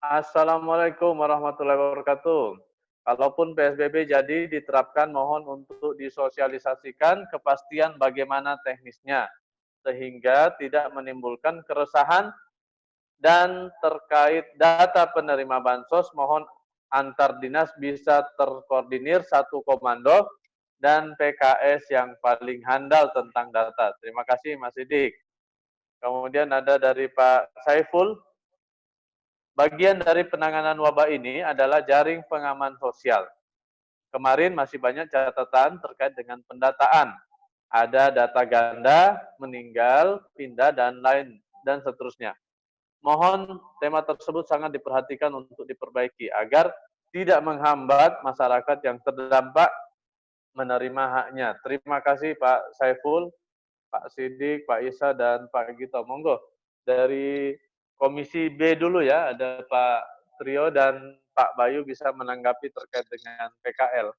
Assalamualaikum warahmatullahi wabarakatuh. Kalaupun PSBB jadi diterapkan, mohon untuk disosialisasikan kepastian bagaimana teknisnya, sehingga tidak menimbulkan keresahan. Dan terkait data penerima bansos, mohon antar dinas bisa terkoordinir satu komando dan PKS yang paling handal tentang data. Terima kasih Mas Sidik. Kemudian ada dari Pak Saiful. Bagian dari penanganan wabah ini adalah jaring pengaman sosial. Kemarin masih banyak catatan terkait dengan pendataan. Ada data ganda, meninggal, pindah, dan lain, dan seterusnya. Mohon tema tersebut sangat diperhatikan untuk diperbaiki agar tidak menghambat masyarakat yang terdampak menerima haknya. Terima kasih Pak Saiful, Pak Sidik, Pak Isa, dan Pak Gito. Monggo dari Komisi B dulu ya, ada Pak Trio dan Pak Bayu bisa menanggapi terkait dengan PKL.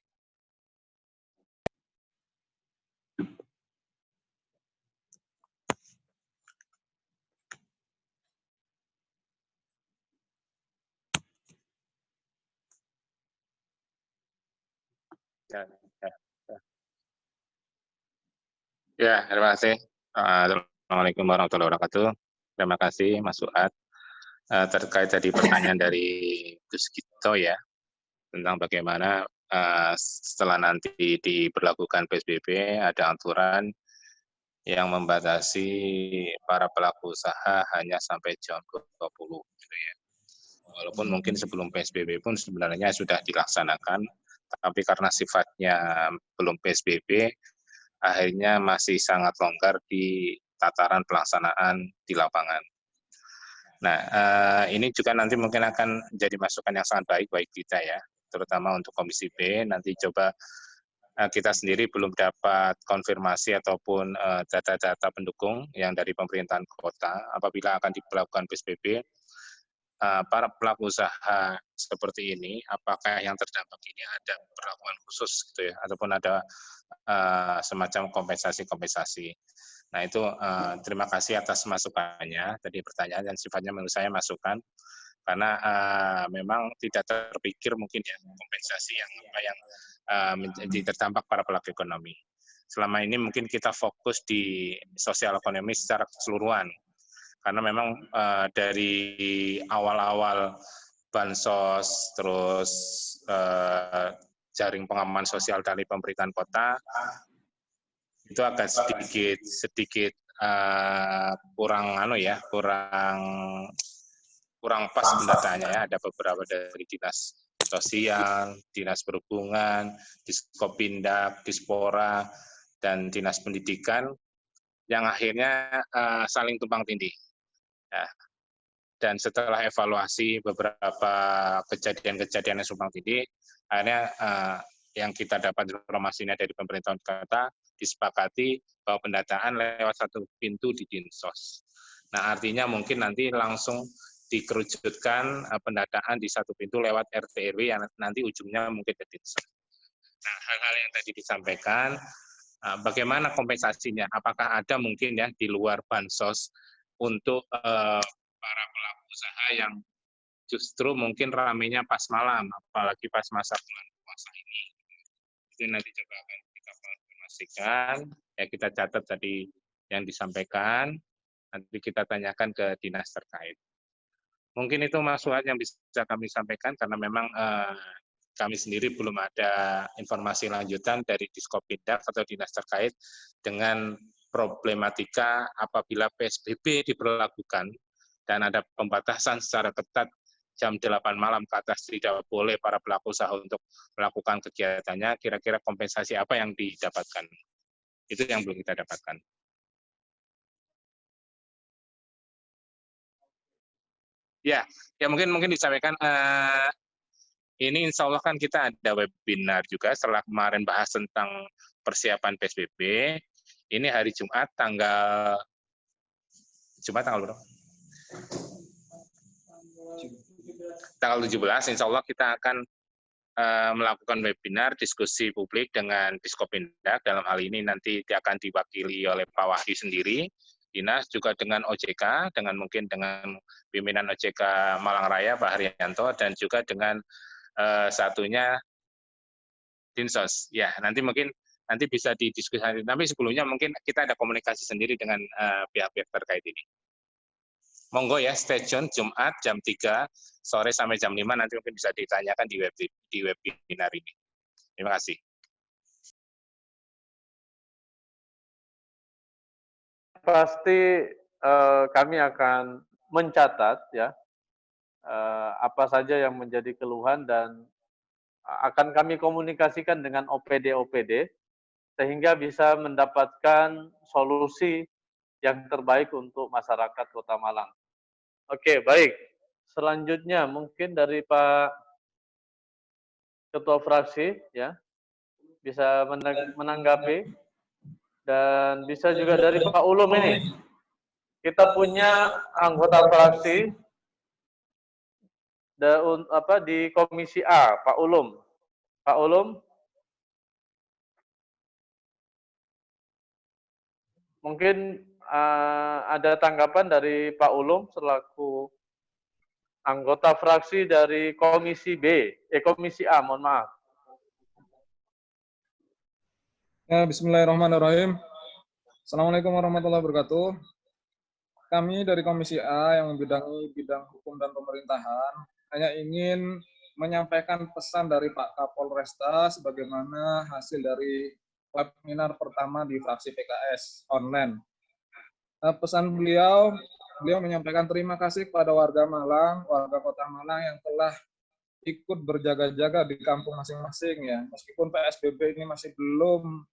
Ya, terima kasih. Assalamualaikum warahmatullahi wabarakatuh. Terima kasih Mas Suad. Terkait tadi pertanyaan dari Gus Gito ya, tentang bagaimana setelah nanti diberlakukan PSBB ada aturan yang membatasi para pelaku usaha hanya sampai jam 20 gitu ya. Walaupun mungkin sebelum PSBB pun sebenarnya sudah dilaksanakan, tapi karena sifatnya belum PSBB, akhirnya masih sangat longgar di tataran pelaksanaan di lapangan. Nah, ini juga nanti mungkin akan jadi masukan yang sangat baik bagi kita ya, terutama untuk Komisi B. Nanti coba kita sendiri belum dapat konfirmasi ataupun data-data pendukung yang dari pemerintahan kota apabila akan diberlakukan PSBB. Para pelaku usaha seperti ini, apakah yang terdampak ini ada perlakuan khusus gitu ya, ataupun ada semacam kompensasi-kompensasi. Nah itu terima kasih atas masukannya. Tadi pertanyaan yang sifatnya menurut saya masukan, karena memang tidak terpikir mungkin ya kompensasi yang apa yang menjadi terdampak para pelaku ekonomi. Selama ini mungkin kita fokus di sosial ekonomi secara keseluruhan. Karena memang dari awal-awal bansos, terus jaring pengaman sosial dari pemerintahan kota, itu agak sedikit kurang pas pendataannya ya. Ada beberapa dari dinas sosial, dinas perhubungan, Diskopindak, Dispora, dan dinas pendidikan yang akhirnya saling tumpang tindih. Ya. Dan setelah evaluasi beberapa kejadian-kejadian yang tumpang tindih, akhirnya yang kita dapat informasinya dari pemerintahan kota disepakati bahwa pendataan lewat satu pintu di Dinsos. Nah, artinya mungkin nanti langsung dikerucutkan pendataan di satu pintu lewat RT RW yang nanti ujungnya mungkin ke Dinsos. Nah, hal-hal yang tadi disampaikan, bagaimana kompensasinya? Apakah ada mungkin ya di luar bansos untuk para pelaku usaha yang justru mungkin ramainya pas malam, apalagi pas masa bulan puasa ini. Itu nanti coba akan kita konfirmasikan, ya kita catat tadi yang disampaikan, nanti kita tanyakan ke dinas terkait. Mungkin itu Mas Suad yang bisa kami sampaikan, karena memang kami sendiri belum ada informasi lanjutan dari Diskopindak atau dinas terkait dengan problematika apabila PSBB diberlakukan dan ada pembatasan secara ketat jam 8 malam ke atas tidak boleh para pelaku usaha untuk melakukan kegiatannya, kira-kira kompensasi apa yang didapatkan? Itu yang belum kita dapatkan. Ya mungkin disampaikan. Ini insya Allah kan kita ada webinar juga setelah kemarin bahas tentang persiapan PSBB. Ini hari Jumat tanggal berapa? Tanggal 17, insya Allah kita akan melakukan webinar diskusi publik dengan Diskopindak. Dalam hal ini nanti akan diwakili oleh Pak Wahdi sendiri, dinas juga dengan OJK, mungkin dengan pimpinan OJK Malang Raya Pak Haryanto, dan juga dengan satunya Dinsos. Ya, nanti mungkin nanti bisa didiskusikan. Tapi sebelumnya mungkin kita ada komunikasi sendiri dengan pihak-pihak terkait ini. Monggo ya, stay tune Jumat jam 3 sore sampai jam 5 nanti mungkin bisa ditanyakan di webinar ini. Terima kasih. Pasti kami akan mencatat ya apa saja yang menjadi keluhan dan akan kami komunikasikan dengan OPD sehingga bisa mendapatkan solusi yang terbaik untuk masyarakat Kota Malang. Oke, baik. Selanjutnya mungkin dari Pak Ketua Fraksi ya bisa menanggapi dan bisa juga dari Pak Ulum ini. Kita punya anggota fraksi di Komisi A, Pak Ulum. Pak Ulum, mungkin ada tanggapan dari Pak Ulum selaku anggota fraksi dari Komisi Komisi A, mohon maaf. Ya, bismillahirrahmanirrahim. Assalamualaikum warahmatullahi wabarakatuh. Kami dari Komisi A yang membidangi bidang hukum dan pemerintahan hanya ingin menyampaikan pesan dari Pak Kapolresta sebagaimana hasil dari webinar pertama di fraksi PKS online. Pesan beliau menyampaikan terima kasih kepada warga Malang, warga Kota Malang yang telah ikut berjaga-jaga di kampung masing-masing ya. Meskipun PSBB ini masih belum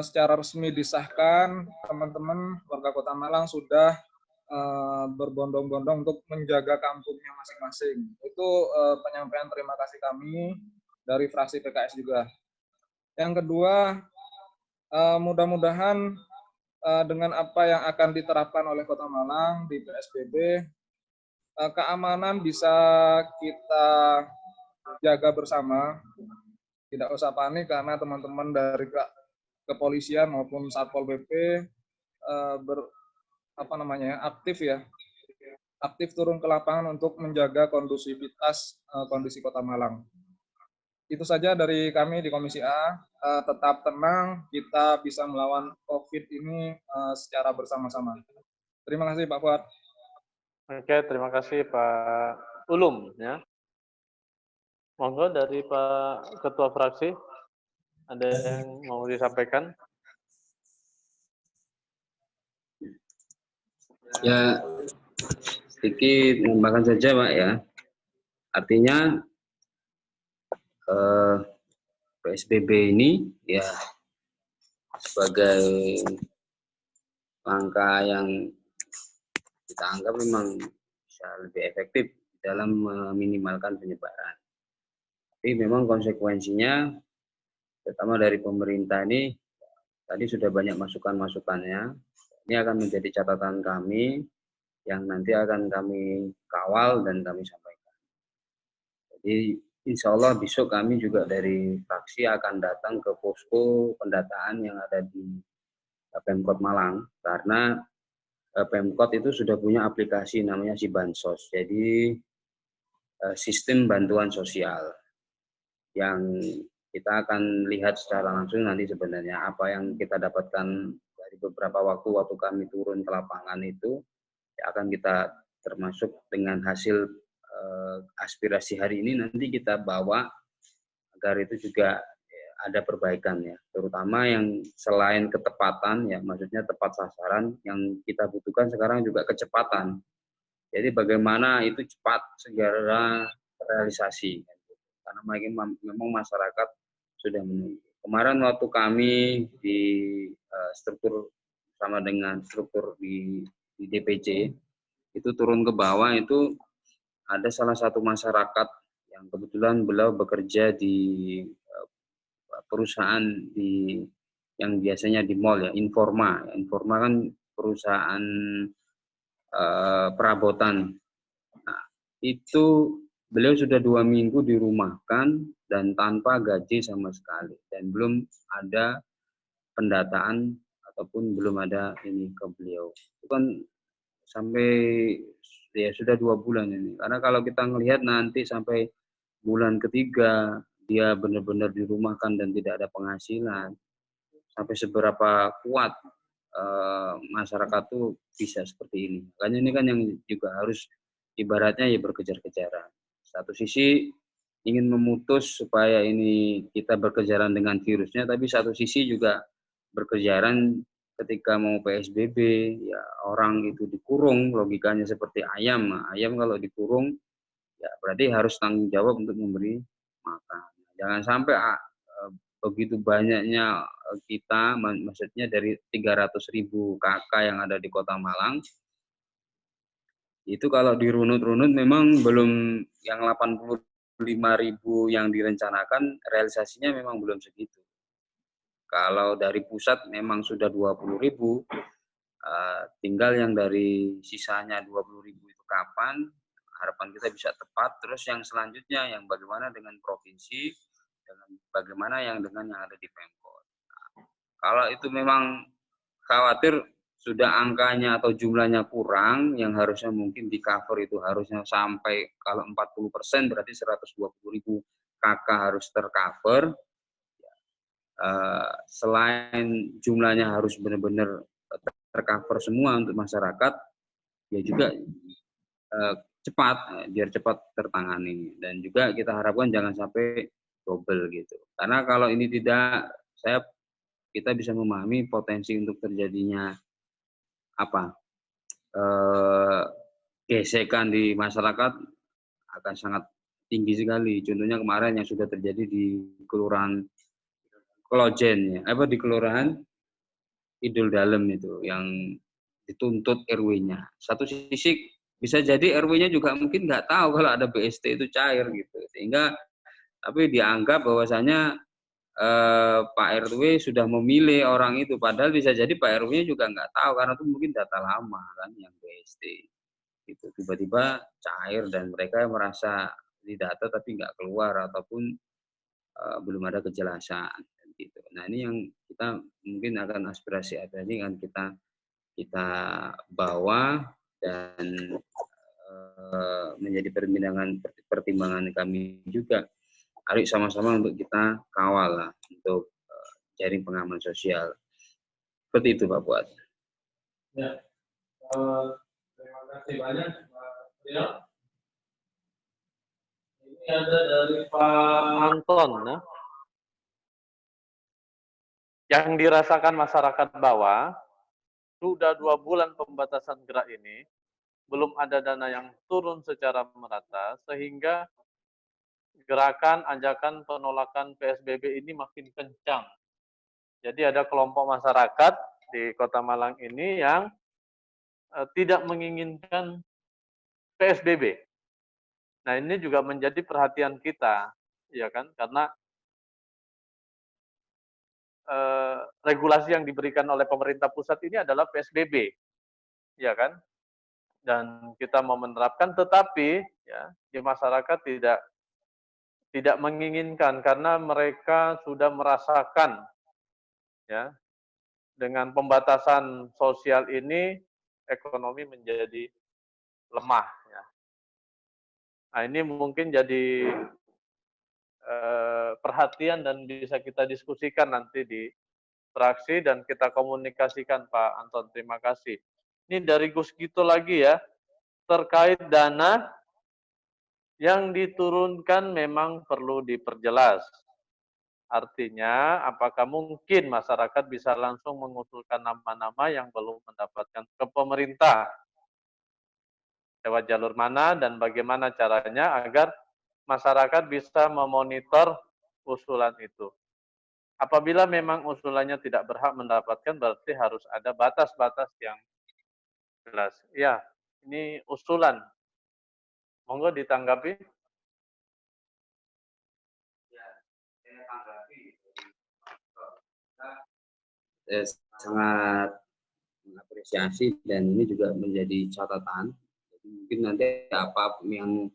secara resmi disahkan, teman-teman warga Kota Malang sudah berbondong-bondong untuk menjaga kampungnya masing-masing. Itu penyampaian terima kasih kami dari fraksi PKS juga. Yang kedua, mudah-mudahan dengan apa yang akan diterapkan oleh Kota Malang di PSBB, keamanan bisa kita jaga bersama. Tidak usah panik karena teman-teman dari kepolisian maupun Satpol PP aktif turun ke lapangan untuk menjaga kondusivitas kondisi Kota Malang. Itu saja dari kami di Komisi A. Tetap tenang, kita bisa melawan COVID ini secara bersama-sama. Terima kasih Pak Fuad. Oke, terima kasih Pak Ulum ya. Monggo dari Pak Ketua Fraksi, ada yang mau disampaikan? Ya, sedikit menambahkan saja Pak ya. Artinya PSBB ini ya sebagai langkah yang kita anggap memang bisa lebih efektif dalam meminimalkan penyebaran. Tapi memang konsekuensinya, terutama dari pemerintah ini, tadi sudah banyak masukan-masukannya. Ini akan menjadi catatan kami yang nanti akan kami kawal dan kami sampaikan. Jadi insya Allah besok kami juga dari fraksi akan datang ke posko pendataan yang ada di Pemkot Malang, karena Pemkot itu sudah punya aplikasi namanya si Bansos, jadi sistem bantuan sosial yang kita akan lihat secara langsung nanti sebenarnya apa yang kita dapatkan dari beberapa waktu kami turun ke lapangan itu akan kita termasuk dengan hasil aspirasi hari ini nanti kita bawa agar itu juga ada perbaikan ya, terutama yang selain ketepatan ya, maksudnya tepat sasaran, yang kita butuhkan sekarang juga kecepatan. Jadi bagaimana itu cepat segera realisasi, karena memang masyarakat sudah menunggu. Kemarin waktu kami di struktur sama dengan struktur di DPC itu turun ke bawah, itu ada salah satu masyarakat yang kebetulan beliau bekerja di perusahaan yang biasanya di mall ya, Informa kan perusahaan perabotan. Nah, itu beliau sudah 2 minggu dirumahkan dan tanpa gaji sama sekali, dan belum ada pendataan ataupun belum ada ini ke beliau. Itu kan sampai ya sudah 2 bulan ini. Karena kalau kita melihat nanti sampai bulan ketiga, dia benar-benar dirumahkan dan tidak ada penghasilan, sampai seberapa kuat masyarakat tuh bisa seperti ini. Makanya ini kan yang juga harus ibaratnya ya berkejar-kejaran. Satu sisi ingin memutus supaya ini kita berkejaran dengan virusnya, tapi satu sisi juga berkejaran ketika mau PSBB, ya orang itu dikurung, logikanya seperti ayam. Nah, ayam kalau dikurung, ya berarti harus tanggung jawab untuk memberi makan. Jangan sampai begitu banyaknya kita, maksudnya dari 300.000 KK yang ada di Kota Malang, itu kalau dirunut-runut memang belum yang 85.000 yang direncanakan, realisasinya memang belum segitu. Kalau dari pusat memang sudah 20.000, tinggal yang dari sisanya 20.000 itu kapan, harapan kita bisa tepat. Terus yang selanjutnya, yang bagaimana dengan provinsi, dengan bagaimana yang dengan yang ada di Pemkot. Kalau itu memang khawatir sudah angkanya atau jumlahnya kurang, yang harusnya mungkin di cover itu harusnya sampai, kalau 40% berarti 120.000 KK harus tercover. Selain jumlahnya harus benar-benar tercover semua untuk masyarakat, ya juga cepat, biar cepat tertangani. Dan juga kita harapkan jangan sampai double gitu. Karena kalau ini tidak, kita bisa memahami potensi untuk terjadinya gesekan di masyarakat akan sangat tinggi sekali. Contohnya kemarin yang sudah terjadi di Kelurahan Klojen, ya, di Kelurahan Idul Dalem itu yang dituntut RW-nya. Satu sisi bisa jadi RW-nya juga mungkin nggak tahu kalau ada BST itu cair gitu, sehingga tapi dianggap bahwasanya Pak RW sudah memilih orang itu, padahal bisa jadi Pak RW-nya juga nggak tahu karena itu mungkin data lama kan yang BST gitu, tiba-tiba cair dan mereka merasa di data tapi nggak keluar ataupun belum ada kejelasan gitu. Nah ini yang kita mungkin akan aspirasi ini kan kita bawa dan menjadi pertimbangan kami juga. Mari sama-sama untuk kita kawal lah untuk jaring pengaman sosial. Seperti itu Pak Fuad. Ya, terima kasih banyak Pak Rio. Ini ada dari Pak Anton, ya. Yang dirasakan masyarakat bawah, sudah 2 bulan pembatasan gerak ini, belum ada dana yang turun secara merata, sehingga gerakan, ajakan, penolakan PSBB ini makin kencang. Jadi ada kelompok masyarakat di Kota Malang ini yang tidak menginginkan PSBB. Nah ini juga menjadi perhatian kita, ya kan? Karena regulasi yang diberikan oleh pemerintah pusat ini adalah PSBB, ya kan? Dan kita mau menerapkan, tetapi ya di masyarakat tidak menginginkan karena mereka sudah merasakan ya dengan pembatasan sosial ini ekonomi menjadi lemah ya. Nah, ini mungkin jadi perhatian dan bisa kita diskusikan nanti di fraksi dan kita komunikasikan Pak Anton. Terima kasih. Ini dari Gus Gito lagi ya, terkait dana yang diturunkan memang perlu diperjelas. Artinya, apakah mungkin masyarakat bisa langsung mengusulkan nama-nama yang belum mendapatkan ke pemerintah? Lewat jalur mana dan bagaimana caranya agar masyarakat bisa memonitor usulan itu? Apabila memang usulannya tidak berhak mendapatkan, berarti harus ada batas-batas yang jelas. Ya, ini usulan. Monggo ditanggapi. Sangat mengapresiasi dan ini juga menjadi catatan. Jadi mungkin nanti apa yang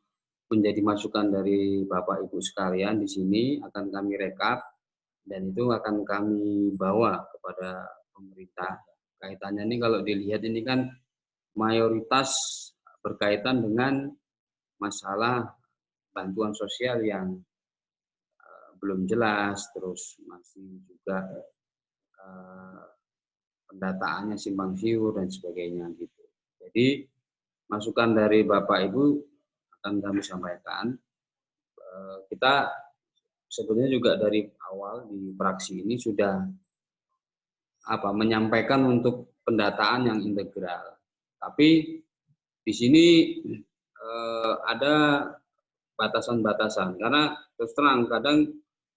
menjadi masukan dari Bapak Ibu sekalian di sini akan kami rekap dan itu akan kami bawa kepada pemerintah. Kaitannya ini kalau dilihat ini kan mayoritas berkaitan dengan masalah bantuan sosial yang belum jelas, terus masih juga pendataannya simpang siur dan sebagainya gitu. Jadi masukan dari Bapak Ibu akan kami sampaikan. Kita sebenarnya juga dari awal di fraksi ini sudah menyampaikan untuk pendataan yang integral. Tapi di sini ada batasan-batasan karena terus terang kadang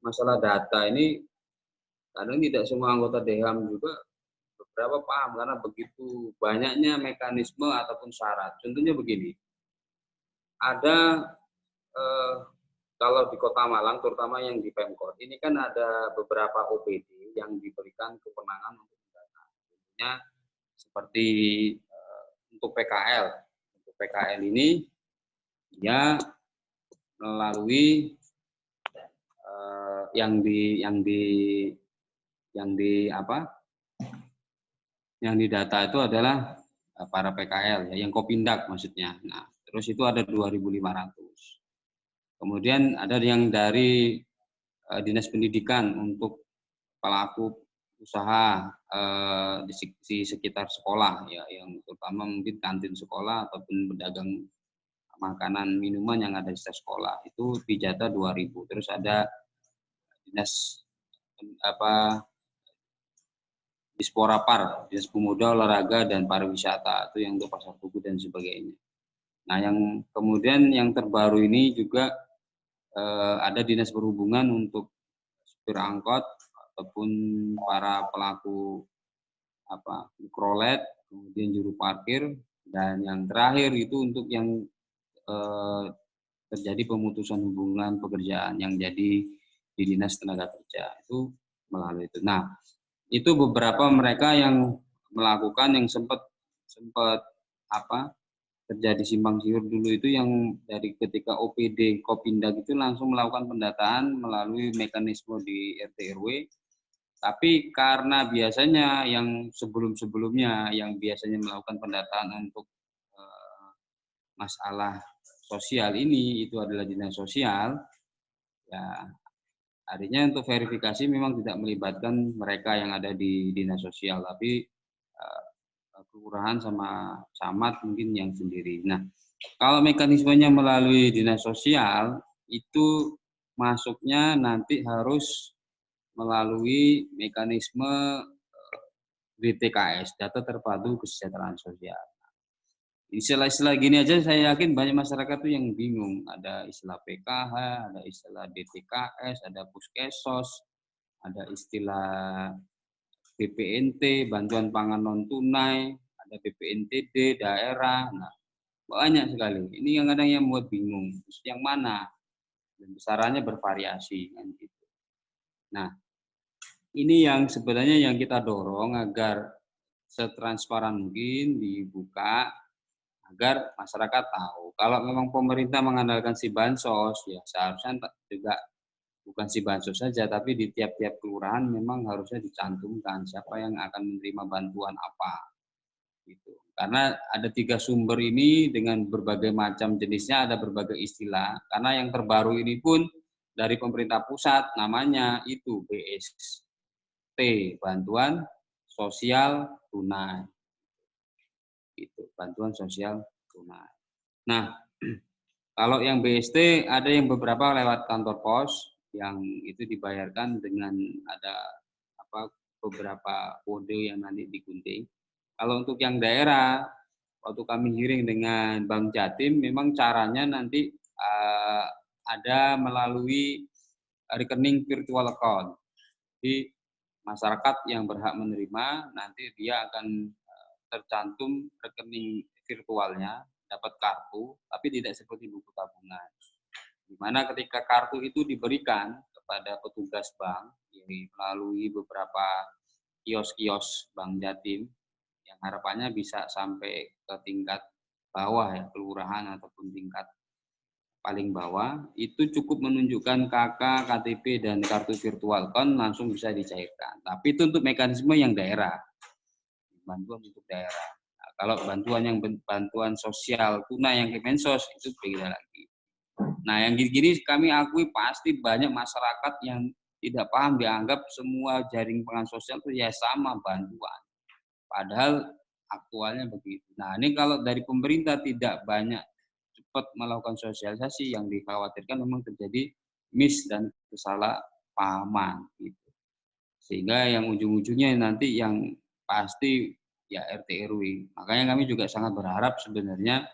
masalah data ini kadang tidak semua anggota DHAM juga beberapa paham karena begitu banyaknya mekanisme ataupun syarat. Contohnya begini, ada kalau di Kota Malang, terutama yang di Pemkot, ini kan ada beberapa OPD yang diberikan kewenangan untuk mendata. Contohnya seperti untuk PKL. Untuk PKL ini dia melalui yang didata itu adalah para PKL ya, yang Kopindak maksudnya. Nah, terus itu ada 2.500. Kemudian ada yang dari Dinas Pendidikan untuk pelaku usaha di sekitar sekolah ya, yang terutama mungkin kantin sekolah ataupun pedagang makanan minuman yang ada di sekolah itu dijata 2.000. Terus ada Dinas Disporapar, Dinas Pemuda, Olahraga dan Pariwisata, itu yang untuk pasar buku dan sebagainya. Nah, yang kemudian yang terbaru ini juga ada Dinas Perhubungan untuk supir angkot ataupun para pelaku mikrolet, kemudian juru parkir, dan yang terakhir itu untuk yang terjadi pemutusan hubungan pekerjaan yang jadi di Dinas Tenaga Kerja itu melalui itu. Nah, itu beberapa mereka yang melakukan yang sempat terjadi simpang siur dulu itu yang dari ketika OPD Kopindak itu langsung melakukan pendataan melalui mekanisme di RT RW. Tapi karena biasanya yang sebelum-sebelumnya yang biasanya melakukan pendataan untuk masalah sosial ini itu adalah dinas sosial, ya artinya untuk verifikasi memang tidak melibatkan mereka yang ada di dinas sosial, tapi kelurahan sama camat mungkin yang sendiri. Nah, kalau mekanismenya melalui dinas sosial itu masuknya nanti harus melalui mekanisme DTKS, Data Terpadu Kesejahteraan Sosial. Istilah-istilah gini aja saya yakin banyak masyarakat tuh yang bingung. Ada istilah PKH, ada istilah DTKS, ada Puskesos, ada istilah BPNT, bantuan pangan non tunai, ada BPNTD daerah. Nah, banyak sekali. Ini yang kadang yang membuat bingung. Yang mana? Dan besarannya bervariasi kan gitu. Nah, ini yang sebenarnya yang kita dorong agar setransparan mungkin dibuka agar masyarakat tahu. Kalau memang pemerintah mengandalkan si bansos, ya seharusnya juga bukan si bansos saja, tapi di tiap-tiap kelurahan memang harusnya dicantumkan siapa yang akan menerima bantuan apa. Gitu. Karena ada 3 sumber ini dengan berbagai macam jenisnya, ada berbagai istilah. Karena yang terbaru ini pun dari pemerintah pusat namanya itu BST, Bantuan Sosial Tunai. Itu bantuan sosial tunai. Nah, kalau yang BST ada yang beberapa lewat kantor pos yang itu dibayarkan dengan ada beberapa kode yang nanti digunting. Kalau untuk yang daerah, waktu kami hearing dengan Bank Jatim, memang caranya nanti ada melalui rekening virtual account. Jadi masyarakat yang berhak menerima nanti dia akan tercantum rekening virtualnya, dapat kartu, tapi tidak seperti buku tabungan. Di mana ketika kartu itu diberikan kepada petugas bank melalui beberapa kios-kios Bank Jatim, yang harapannya bisa sampai ke tingkat bawah ya, kelurahan ataupun tingkat paling bawah, itu cukup menunjukkan KK, KTP, dan kartu virtual kan langsung bisa dicairkan. Tapi itu untuk mekanisme yang daerah. Bantuan untuk daerah. Nah, kalau bantuan sosial tunai yang Kemensos itu beda lagi. Nah, yang gini-gini kami akui pasti banyak masyarakat yang tidak paham, dianggap semua jaring pengaman sosial itu ya sama bantuan. Padahal aktualnya begitu. Nah, ini kalau dari pemerintah tidak banyak cepat melakukan sosialisasi, yang dikhawatirkan memang terjadi miss dan kesalahpahaman gitu. Sehingga yang ujung-ujungnya nanti yang pasti ya RT RW. Makanya kami juga sangat berharap sebenarnya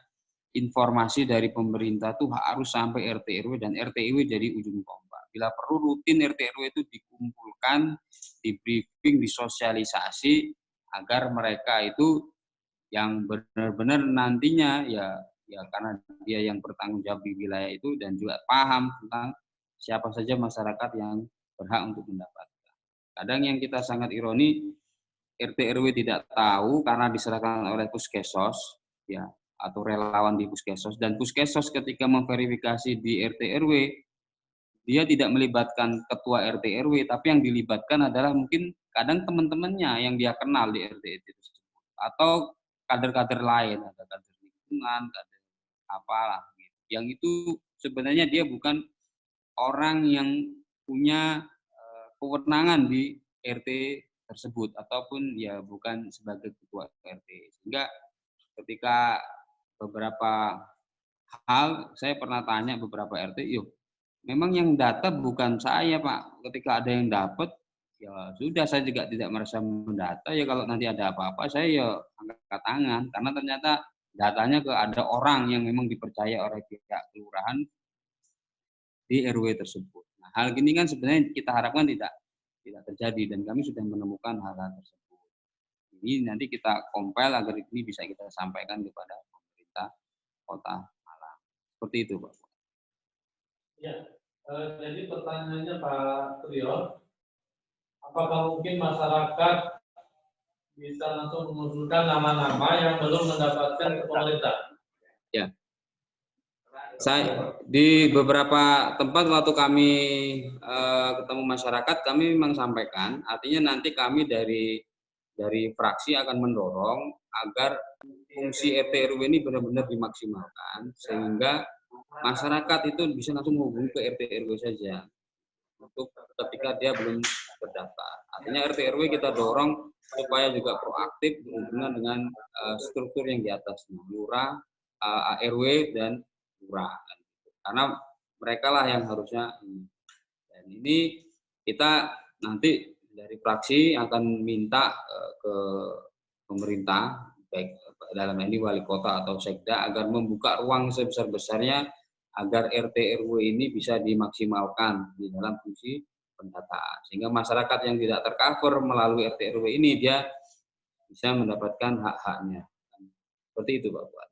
informasi dari pemerintah tuh harus sampai RT RW, dan RT RW jadi ujung tombak. Bila perlu rutin RT RW itu dikumpulkan, di briefing, disosialisasi agar mereka itu yang benar-benar nantinya ya karena dia yang bertanggung jawab di wilayah itu dan juga paham tentang siapa saja masyarakat yang berhak untuk mendapatkan. Kadang yang kita sangat ironi, RT RW tidak tahu karena diserahkan oleh Puskesos ya, atau relawan di Puskesos, dan Puskesos ketika memverifikasi di RT RW dia tidak melibatkan ketua RT RW, tapi yang dilibatkan adalah mungkin kadang teman-temannya yang dia kenal di RT tersebut, atau kader-kader lain, ada kader lingkungan, kader apalah gitu. Yang itu sebenarnya dia bukan orang yang punya kewenangan di RT tersebut, ataupun ya bukan sebagai ketua RT. Sehingga ketika beberapa hal saya pernah tanya beberapa RT, yuk memang yang data bukan saya Pak. Ketika ada yang dapat, ya sudah, saya juga tidak merasa mendata. Ya kalau nanti ada apa-apa, saya ya angkat tangan. Karena ternyata datanya ke ada orang yang memang dipercaya oleh pihak kelurahan di RW tersebut. Nah, hal ini kan sebenarnya kita harapkan tidak terjadi, dan kami sudah menemukan hal-hal tersebut. Ini nanti kita compile agar ini bisa kita sampaikan kepada pemerintah Kota Malang. Seperti itu, Pak. Ya, jadi pertanyaannya Pak Trio, apakah mungkin masyarakat bisa langsung mengusulkan nama-nama yang belum mendapatkan ke pemerintah? Ya, saya di beberapa tempat waktu kami ketemu masyarakat, kami memang sampaikan, artinya nanti kami dari fraksi akan mendorong agar fungsi RT RW ini benar-benar dimaksimalkan, sehingga masyarakat itu bisa langsung menghubungi ke RT RW saja untuk ketika dia belum terdaftar. Artinya RT RW kita dorong supaya juga proaktif berhubungan dengan struktur yang di atasnya, lurah, RW, dan lurah. Karena mereka lah yang harusnya. Dan ini kita nanti dari fraksi akan minta ke pemerintah, baik dalam ini wali kota atau sekda, agar membuka ruang sebesar-besarnya agar RT RW ini bisa dimaksimalkan di dalam fungsi pendataan, sehingga masyarakat yang tidak tercover melalui RT RW ini dia bisa mendapatkan hak-haknya. Seperti itu, Pak Fuad.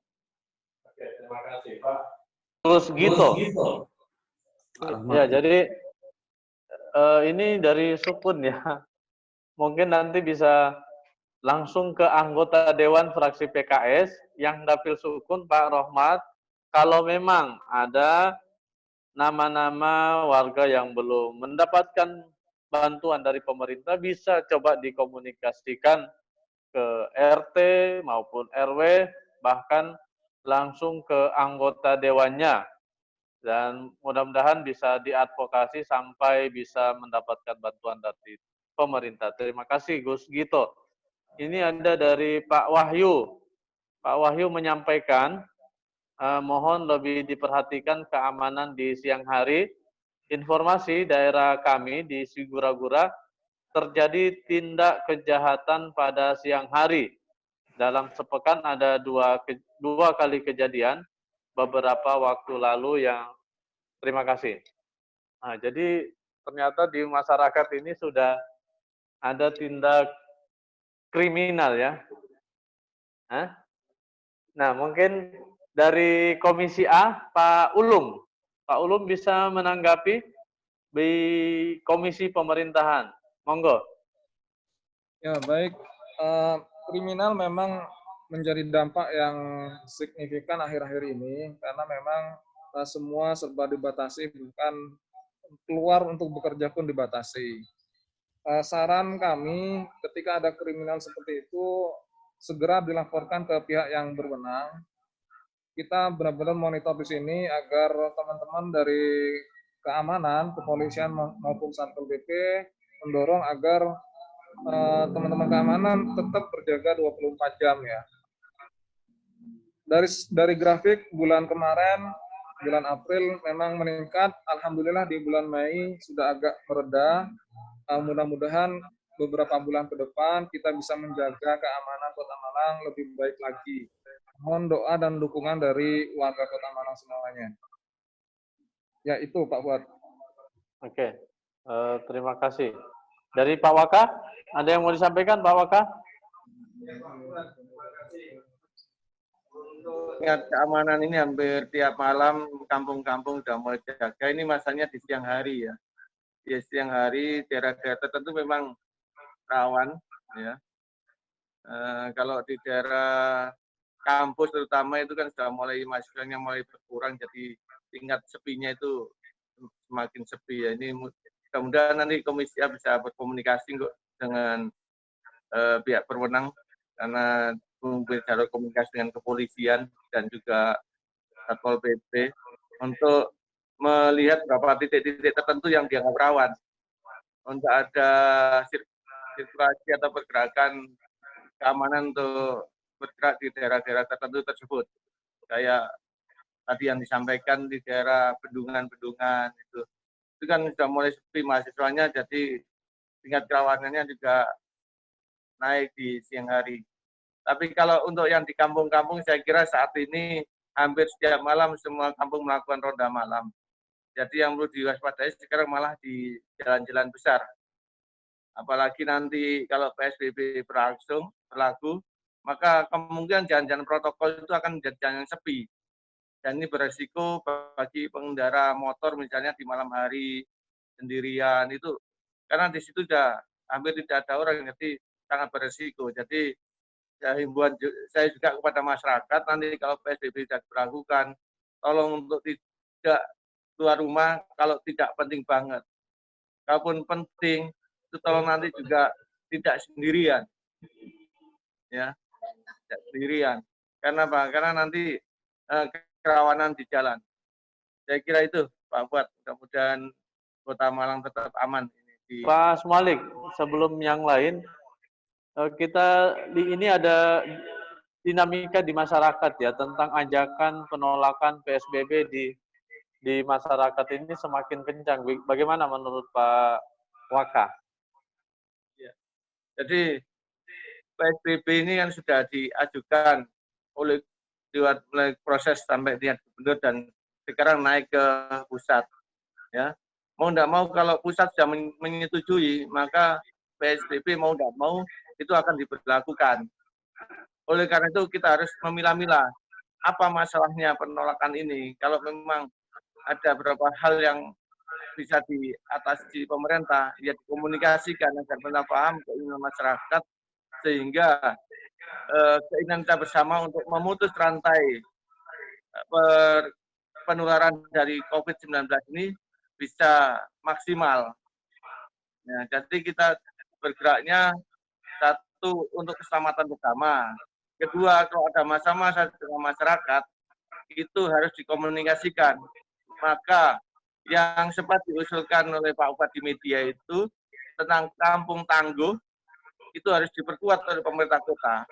Oke, terima kasih, Pak. Terus gitu. Ya, jadi ini dari Sukun ya. Mungkin nanti bisa langsung ke anggota Dewan Fraksi PKS yang dapil Sukun, Pak Rohmat. Kalau memang ada nama-nama warga yang belum mendapatkan bantuan dari pemerintah, bisa coba dikomunikasikan ke RT maupun RW, bahkan langsung ke anggota dewannya. Dan mudah-mudahan bisa diadvokasi sampai bisa mendapatkan bantuan dari pemerintah. Terima kasih Gus Gito. Ini ada dari Pak Wahyu. Pak Wahyu menyampaikan, mohon lebih diperhatikan keamanan di siang hari. Informasi daerah kami di Sigura-Gura terjadi tindak kejahatan pada siang hari. Dalam sepekan ada dua kali kejadian beberapa waktu lalu yang terima kasih. Nah, jadi ternyata di masyarakat ini sudah ada tindak kriminal ya. Nah, mungkin dari Komisi A, Pak Ulum. Pak Ulum bisa menanggapi di Komisi Pemerintahan. Monggo. Ya, baik. Kriminal memang menjadi dampak yang signifikan akhir-akhir ini, karena memang semua serba dibatasi, bukan keluar untuk bekerja pun dibatasi. Saran kami, ketika ada kriminal seperti itu, segera dilaporkan ke pihak yang berwenang, kita benar-benar monitor di sini agar teman-teman dari keamanan, kepolisian maupun Satpol PP mendorong agar teman-teman keamanan tetap berjaga 24 jam ya. Dari grafik bulan kemarin, bulan April memang meningkat. Alhamdulillah di bulan Mei sudah agak mereda. Mudah-mudahan beberapa bulan ke depan kita bisa menjaga keamanan Kota Malang lebih baik lagi. Mohon doa dan dukungan dari warga Kota Malang semuanya. Ya itu Pak Fuad. Oke, terima kasih. Dari Pak Waka, ada yang mau disampaikan Pak Waka? Ingat keamanan ini hampir tiap malam kampung-kampung sudah mulai jaga. Ini masanya di siang hari ya. Di siang hari daerah-daerah tertentu memang rawan ya. Kalau di daerah kampus terutama itu kan sudah mulai mahasiswanya mulai berkurang, jadi tingkat sepinya itu semakin sepi ya. Ini mudah-mudahan nanti Komisi A bisa berkomunikasi dengan pihak berwenang, karena mungkin jalur komunikasi dengan kepolisian dan juga Satpol PP untuk melihat beberapa titik-titik tertentu yang dianggap rawan untuk ada sirkulasi atau pergerakan keamanan untuk bergerak di daerah-daerah tertentu tersebut. Kayak tadi yang disampaikan di daerah bendungan-bendungan itu kan sudah mulai sepi mahasiswanya, jadi tingkat kerawanannya juga naik di siang hari. Tapi kalau untuk yang di kampung-kampung, saya kira saat ini hampir setiap malam semua kampung melakukan ronda malam. Jadi yang perlu diwaspadai sekarang malah di jalan-jalan besar. Apalagi nanti kalau PSBB berlaku, maka kemungkinan jalan-jalan protokol itu akan menjadi jalan yang sepi. Dan ini beresiko bagi pengendara motor misalnya di malam hari sendirian itu, karena di situ sudah hampir tidak ada orang, jadi sangat beresiko. Jadi ya, himbauan saya juga kepada masyarakat, nanti kalau PSBB sudah diberlakukan, tolong untuk tidak keluar rumah kalau tidak penting banget. Kalaupun penting, itu tolong nanti juga tidak sendirian. Ya, tidak sendirian. Karena apa? Karena nanti kerawanan di jalan. Saya kira itu, Pak Fuad. Mudah-mudahan Kota Malang tetap aman. Pak Smalik, sebelum yang lain, ini ada dinamika di masyarakat ya tentang ajakan penolakan PSBB di masyarakat ini semakin kencang. Bagaimana menurut Pak Waka? Ya. Jadi PSBB ini kan sudah diajukan oleh proses sampai tingkat gubernur dan sekarang naik ke pusat. Ya, mau tidak mau kalau pusat sudah menyetujui, maka PSBB mau tidak mau itu akan diberlakukan. Oleh karena itu kita harus memilah-milah apa masalahnya penolakan ini. Kalau memang ada beberapa hal yang bisa diatasi pemerintah, ya dikomunikasikan agar benar paham keinginan masyarakat, sehingga keinginan kita bersama untuk memutus rantai penularan dari COVID-19 ini bisa maksimal. Ya, jadi kita bergeraknya satu untuk keselamatan bersama. Kedua, kalau ada masalah dengan masyarakat, itu harus dikomunikasikan. Maka yang sempat diusulkan oleh Pak Bupati di media itu tentang kampung tangguh, itu harus diperkuat oleh pemerintah kota.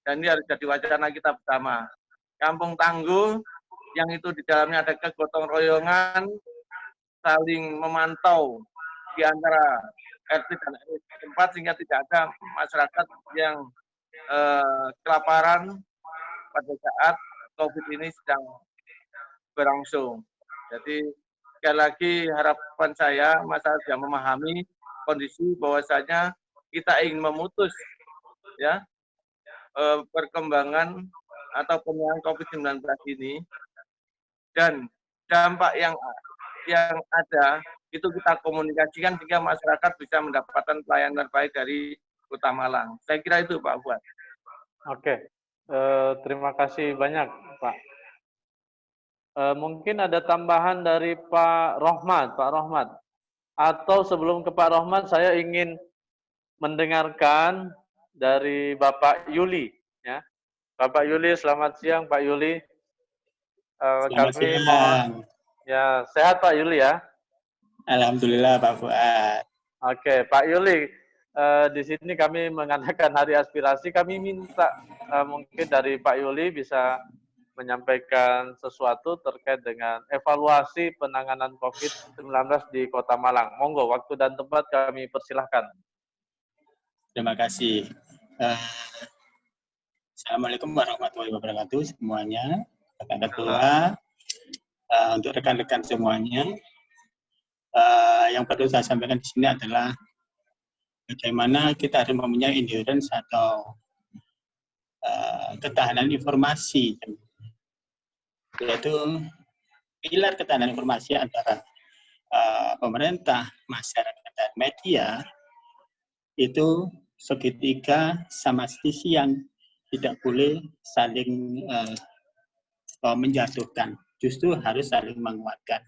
Dan ini harus jadi wacana kita bersama. Kampung tangguh, yang itu di dalamnya ada kegotong royongan, saling memantau di antara RT dan RW tempat, sehingga tidak ada masyarakat yang kelaparan pada saat COVID ini sedang berlangsung. Jadi sekali lagi harapan saya, masyarakat sudah memahami kondisi bahwasanya kita ingin memutus ya perkembangan atau penyebaran COVID-19 ini, dan dampak yang ada itu kita komunikasikan sehingga masyarakat bisa mendapatkan pelayanan terbaik dari Kota Malang. Saya kira itu Pak Fuad. Oke, terima kasih banyak Pak. Mungkin ada tambahan dari Pak Rohmat. Pak Rohmat. Atau sebelum ke Pak Rohmat, saya ingin mendengarkan dari Bapak Yuli. Ya. Bapak Yuli, selamat siang Pak Yuli. Selamat Kami siang. mohon ya sehat Pak Yuli ya. Alhamdulillah Pak Fuad. Oke, Pak Yuli, di sini kami mengadakan hari aspirasi. Kami minta mungkin dari Pak Yuli bisa menyampaikan sesuatu terkait dengan evaluasi penanganan COVID-19 di Kota Malang. Monggo, waktu dan tempat kami persilahkan. Terima kasih. Assalamualaikum warahmatullahi wabarakatuh semuanya. Rekan ketua, untuk rekan-rekan semuanya, yang perlu saya sampaikan di sini adalah bagaimana kita harus mempunyai endurance atau ketahanan informasi, yaitu pilar ketahanan informasi antara pemerintah, masyarakat, dan media itu segitiga sama sisi yang tidak boleh saling menjatuhkan, justru harus saling menguatkan.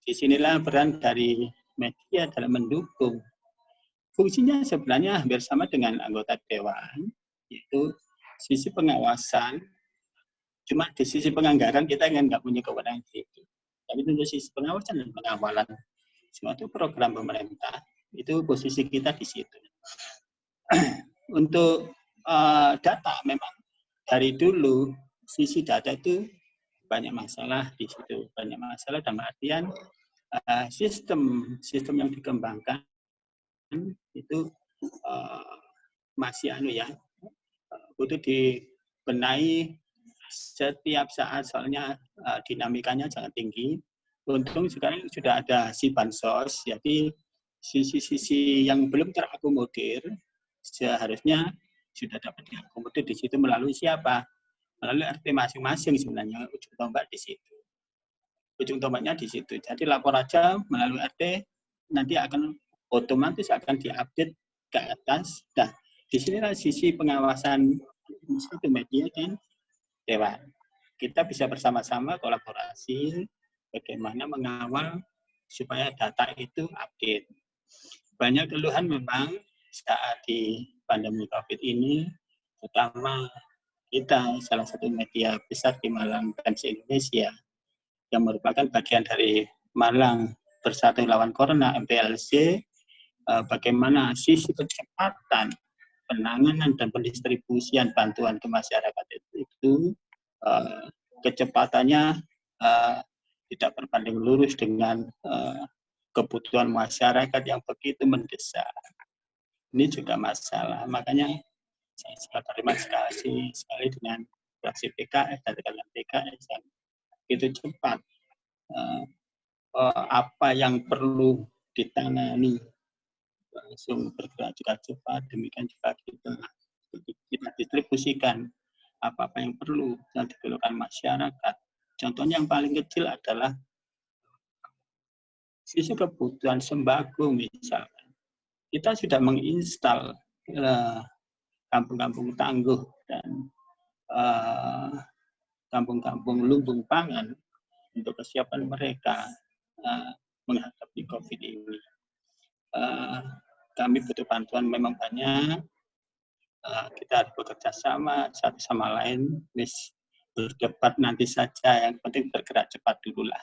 Disinilah peran dari media dalam mendukung. Fungsinya sebenarnya hampir sama dengan anggota dewan, yaitu sisi pengawasan. Cuma di sisi penganggaran kita kan nggak punya kewenangan itu. Tapi untuk sisi pengawasan dan pengawalan suatu program pemerintah, itu posisi kita di situ. Untuk data memang dari dulu sisi data itu banyak masalah di situ, banyak masalah dalam artian sistem yang dikembangkan itu masih butuh dibenahi setiap saat, soalnya dinamikanya sangat tinggi. Untung sekarang sudah ada si bansos, jadi sisi-sisi yang belum terakomodir seharusnya sudah dapat diakomodir di situ melalui siapa? Melalui RT masing-masing sebenarnya, ujung tombak di situ. Ujung tombaknya di situ. Jadi lapor aja melalui RT, nanti akan otomatis akan diupdate ke atas. Nah, di sinilah sisi pengawasan itu media dan dewan. Kita bisa bersama-sama kolaborasi bagaimana mengawal supaya data itu update. Banyak keluhan memang saat di pandemi COVID ini, terutama kita salah satu media besar di Malang dan se-Indonesia yang merupakan bagian dari Malang Bersatu Lawan Corona MPLC, bagaimana sisi kecepatan penanganan dan pendistribusian bantuan ke masyarakat itu kecepatannya tidak berbanding lurus dengan kebutuhan masyarakat yang begitu mendesak. Ini juga masalah. Makanya saya sangat terima kasih sekali dengan fraksi PKS dan rekan PKS yang itu cepat apa yang perlu ditangani langsung bergerak juga cepat. Demikian juga kita distribusikan apa-apa yang perlu yang diperlukan masyarakat. Contohnya yang paling kecil adalah sisi kebutuhan sembako misalkan. Kita sudah menginstal kampung-kampung tangguh dan kampung-kampung lumbung pangan untuk kesiapan mereka menghadapi COVID ini. Kami butuh bantuan memang banyak. Kita harus bekerja sama satu sama lain. Berdebat nanti saja, yang penting bergerak cepat dulu lah.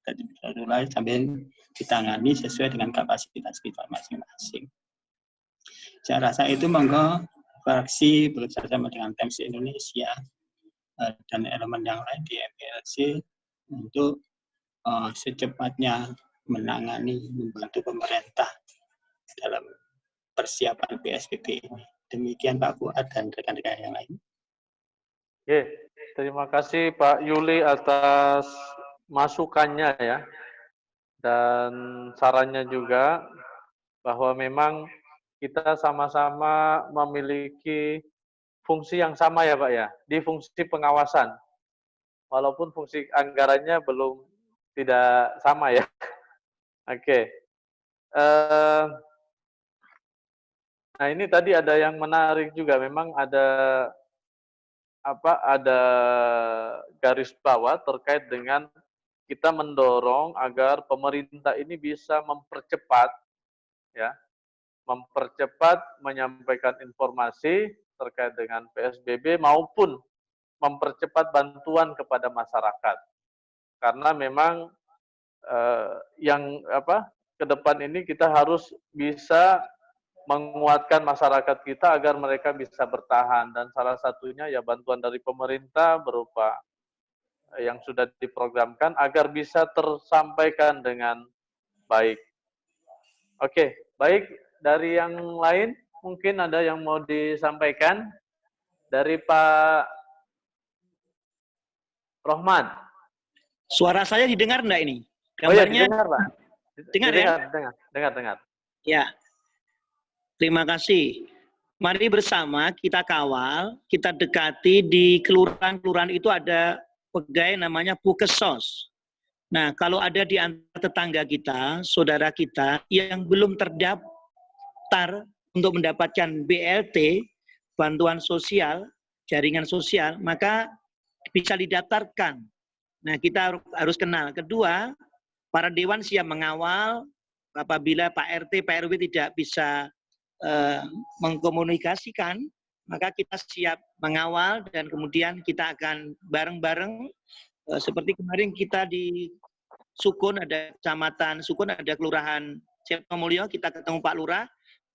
Jadi mulai sambil ditangani sesuai dengan kapasitas kita masing-masing. Saya rasa itu monggo fraksi bekerjasama dengan TEMS Indonesia dan elemen yang lain di MPLC untuk secepatnya menangani, membantu pemerintah dalam persiapan PSBB ini. Demikian Pak Fuad dan rekan-rekan yang lain. Oke, terima kasih Pak Yuli atas masukannya ya, dan sarannya juga bahwa memang kita sama-sama memiliki fungsi yang sama ya Pak ya, di fungsi pengawasan. Walaupun fungsi anggarannya belum tidak sama ya. Oke. Nah ini tadi ada yang menarik juga, memang ada garis bawah terkait dengan kita mendorong agar pemerintah ini bisa mempercepat menyampaikan informasi terkait dengan PSBB maupun mempercepat bantuan kepada masyarakat. Karena memang ke depan ini kita harus bisa menguatkan masyarakat kita agar mereka bisa bertahan, dan salah satunya ya bantuan dari pemerintah berupa yang sudah diprogramkan agar bisa tersampaikan dengan baik. Oke, baik, dari yang lain mungkin ada yang mau disampaikan dari Pak Rohman. Suara saya didengar enggak ini? Oh ya, Gambarnya didengar, Pak. dengar ya? Dengar. Ya, terima kasih. Mari bersama kita kawal, kita dekati di kelurahan-kelurahan itu ada pegawai namanya Pukesos. Nah, kalau ada di antara tetangga kita, saudara kita yang belum terdaftar untuk mendapatkan BLT, bantuan sosial, jaringan sosial, maka bisa didaftarkan. Nah, kita harus kenal. Kedua, para dewan siap mengawal apabila Pak RT, Pak RW tidak bisa mengkomunikasikan, maka kita siap mengawal dan kemudian kita akan bareng-bareng seperti kemarin kita di Sukun, ada kecamatan Sukun, ada kelurahan Ciptomulyo, kita ketemu Pak Lurah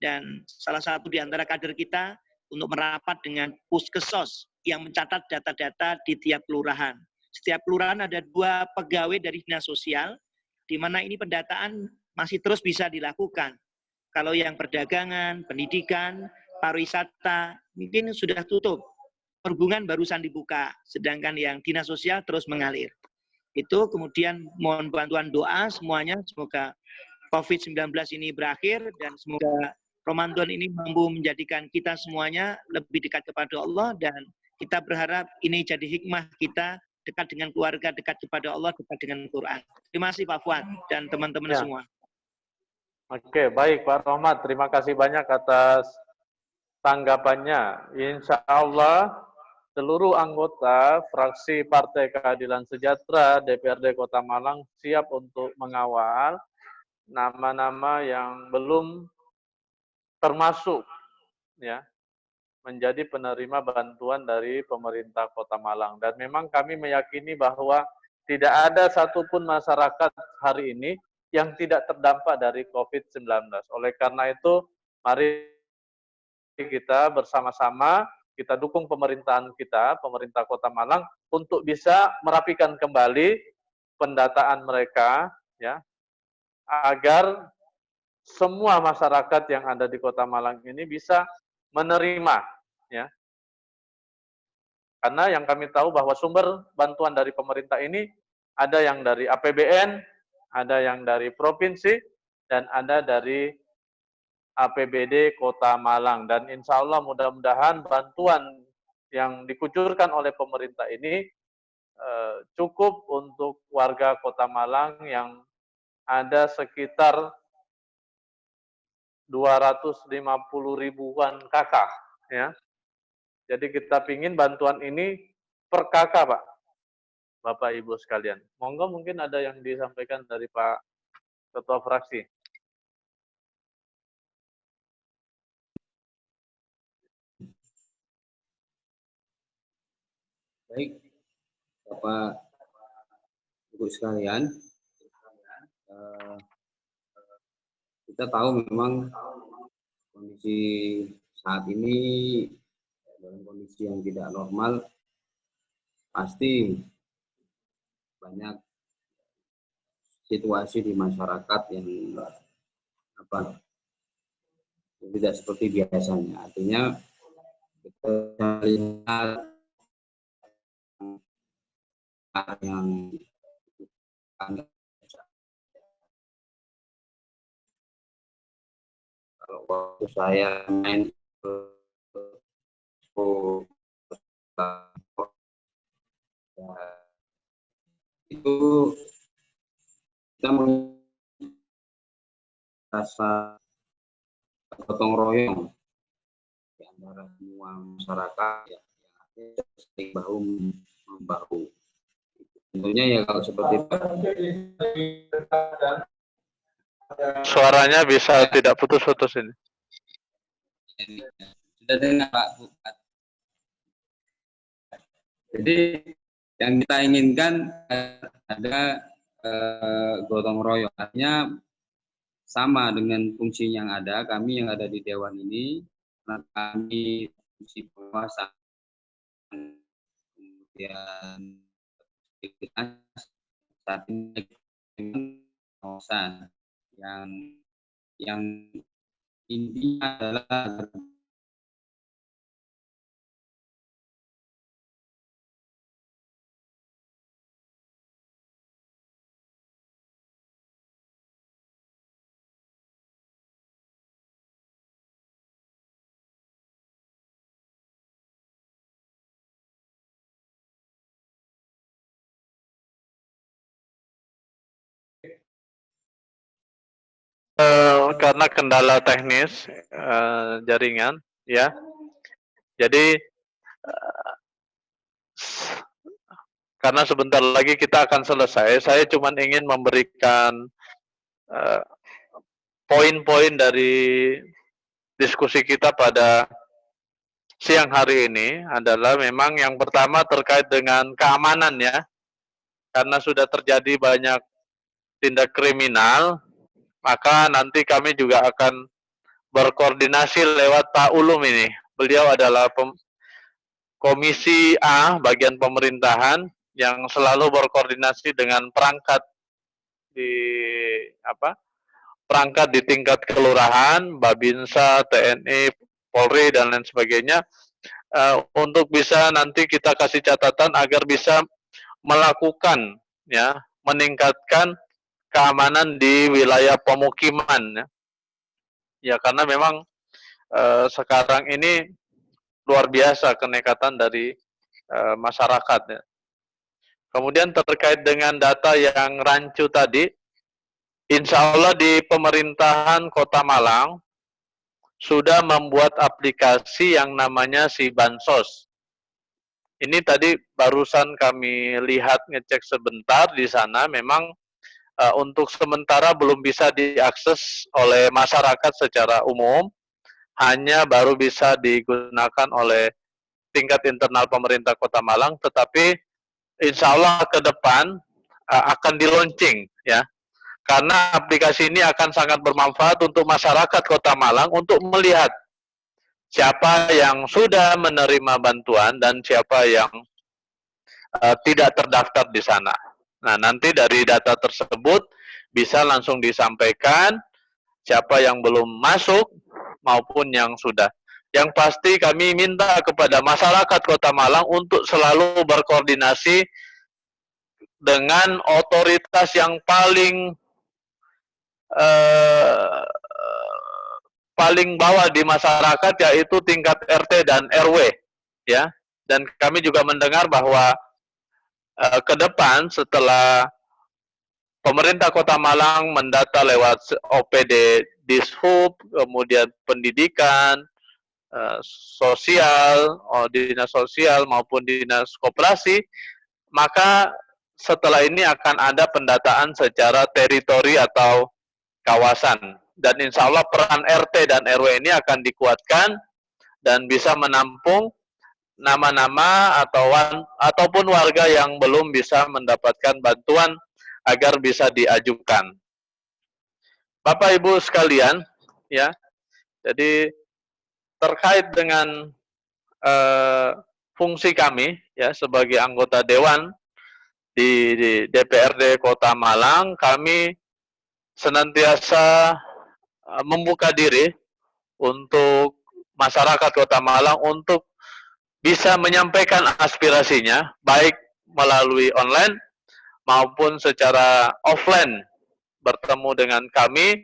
dan salah satu di antara kader kita untuk merapat dengan Puskesos yang mencatat data-data di tiap kelurahan. Setiap kelurahan ada 2 pegawai dari dinas sosial, di mana ini pendataan masih terus bisa dilakukan. Kalau yang perdagangan, pendidikan, pariwisata, mungkin sudah tutup. Perhubungan barusan dibuka, sedangkan yang dinas sosial terus mengalir. Itu kemudian mohon bantuan doa semuanya, semoga COVID-19 ini berakhir, dan semoga Ramadan ini mampu menjadikan kita semuanya lebih dekat kepada Allah, dan kita berharap ini jadi hikmah kita, dekat dengan keluarga, dekat kepada Allah, dekat dengan Quran. Terima kasih Pak Fuad dan teman-teman semua. Oke, baik Pak Rohmat, terima kasih banyak atas tanggapannya. Insya Allah seluruh anggota fraksi Partai Keadilan Sejahtera DPRD Kota Malang siap untuk mengawal nama-nama yang belum termasuk ya menjadi penerima bantuan dari pemerintah Kota Malang. Dan memang kami meyakini bahwa tidak ada satupun masyarakat hari ini yang tidak terdampak dari COVID-19. Oleh karena itu, mari kita bersama-sama, kita dukung pemerintahan kita, pemerintah Kota Malang, untuk bisa merapikan kembali pendataan mereka, ya, agar semua masyarakat yang ada di Kota Malang ini bisa menerima, ya. Karena yang kami tahu bahwa sumber bantuan dari pemerintah ini ada yang dari APBN, ada yang dari provinsi, dan ada dari APBD Kota Malang. Dan insya Allah mudah-mudahan bantuan yang dikucurkan oleh pemerintah ini cukup untuk warga Kota Malang yang ada sekitar 250 ribuan kakak, ya. Jadi kita pingin bantuan ini per kakak, Pak, Bapak Ibu sekalian. Monggo mungkin ada yang disampaikan dari Pak Ketua Fraksi. Baik, Bapak Ibu sekalian, kita tahu memang kondisi saat ini dalam kondisi yang tidak normal, pasti banyak situasi di masyarakat yang tidak seperti biasanya. Artinya kita lihat yang kalau waktu saya main itu kita merasa gotong royong di antara semua masyarakat yang saling bahu membahu. Tentunya ya kalau seperti Suaranya bisa tidak putus-putus ini. Sudah dengar Pak? Jadi yang kita inginkan ada gotong royong, artinya sama dengan fungsi yang ada. Kami yang ada di Dewan ini, kami fungsi pengawasan, kemudian saat ini pengawasan yang intinya adalah karena kendala teknis jaringan, ya. Jadi karena sebentar lagi kita akan selesai, saya cuma ingin memberikan poin-poin dari diskusi kita pada siang hari ini adalah memang yang pertama terkait dengan keamanan, ya. Karena sudah terjadi banyak tindak kriminal, maka nanti kami juga akan berkoordinasi lewat Pak Ulum ini. Beliau adalah Komisi A bagian pemerintahan yang selalu berkoordinasi dengan perangkat di tingkat kelurahan, Babinsa, TNI, Polri dan lain sebagainya, untuk bisa nanti kita kasih catatan agar bisa melakukan, ya, meningkatkan keamanan di wilayah pemukiman, ya. Ya, karena memang sekarang ini luar biasa kenekatan dari masyarakat, ya. Kemudian terkait dengan data yang rancu tadi, insya Allah di pemerintahan Kota Malang sudah membuat aplikasi yang namanya si Bansos. Ini tadi barusan kami lihat ngecek sebentar di sana, memang untuk sementara belum bisa diakses oleh masyarakat secara umum, hanya baru bisa digunakan oleh tingkat internal pemerintah Kota Malang, tetapi insya Allah ke depan akan di-launching, ya. Karena aplikasi ini akan sangat bermanfaat untuk masyarakat Kota Malang untuk melihat siapa yang sudah menerima bantuan dan siapa yang tidak terdaftar di sana. Nah, nanti dari data tersebut bisa langsung disampaikan siapa yang belum masuk maupun yang sudah. Yang pasti kami minta kepada masyarakat Kota Malang untuk selalu berkoordinasi dengan otoritas yang paling bawah di masyarakat, yaitu tingkat RT dan RW, ya. Dan kami juga mendengar bahwa ke depan setelah pemerintah Kota Malang mendata lewat OPD Dishub, kemudian pendidikan, sosial, dinas sosial maupun dinas koperasi, maka setelah ini akan ada pendataan secara teritori atau kawasan. Dan insya Allah peran RT dan RW ini akan dikuatkan dan bisa menampung nama-nama ataupun warga yang belum bisa mendapatkan bantuan agar bisa diajukan. Bapak Ibu sekalian, ya, jadi terkait dengan fungsi kami, ya, sebagai anggota Dewan di DPRD Kota Malang, kami senantiasa membuka diri untuk masyarakat Kota Malang untuk bisa menyampaikan aspirasinya, baik melalui online maupun secara offline, bertemu dengan kami,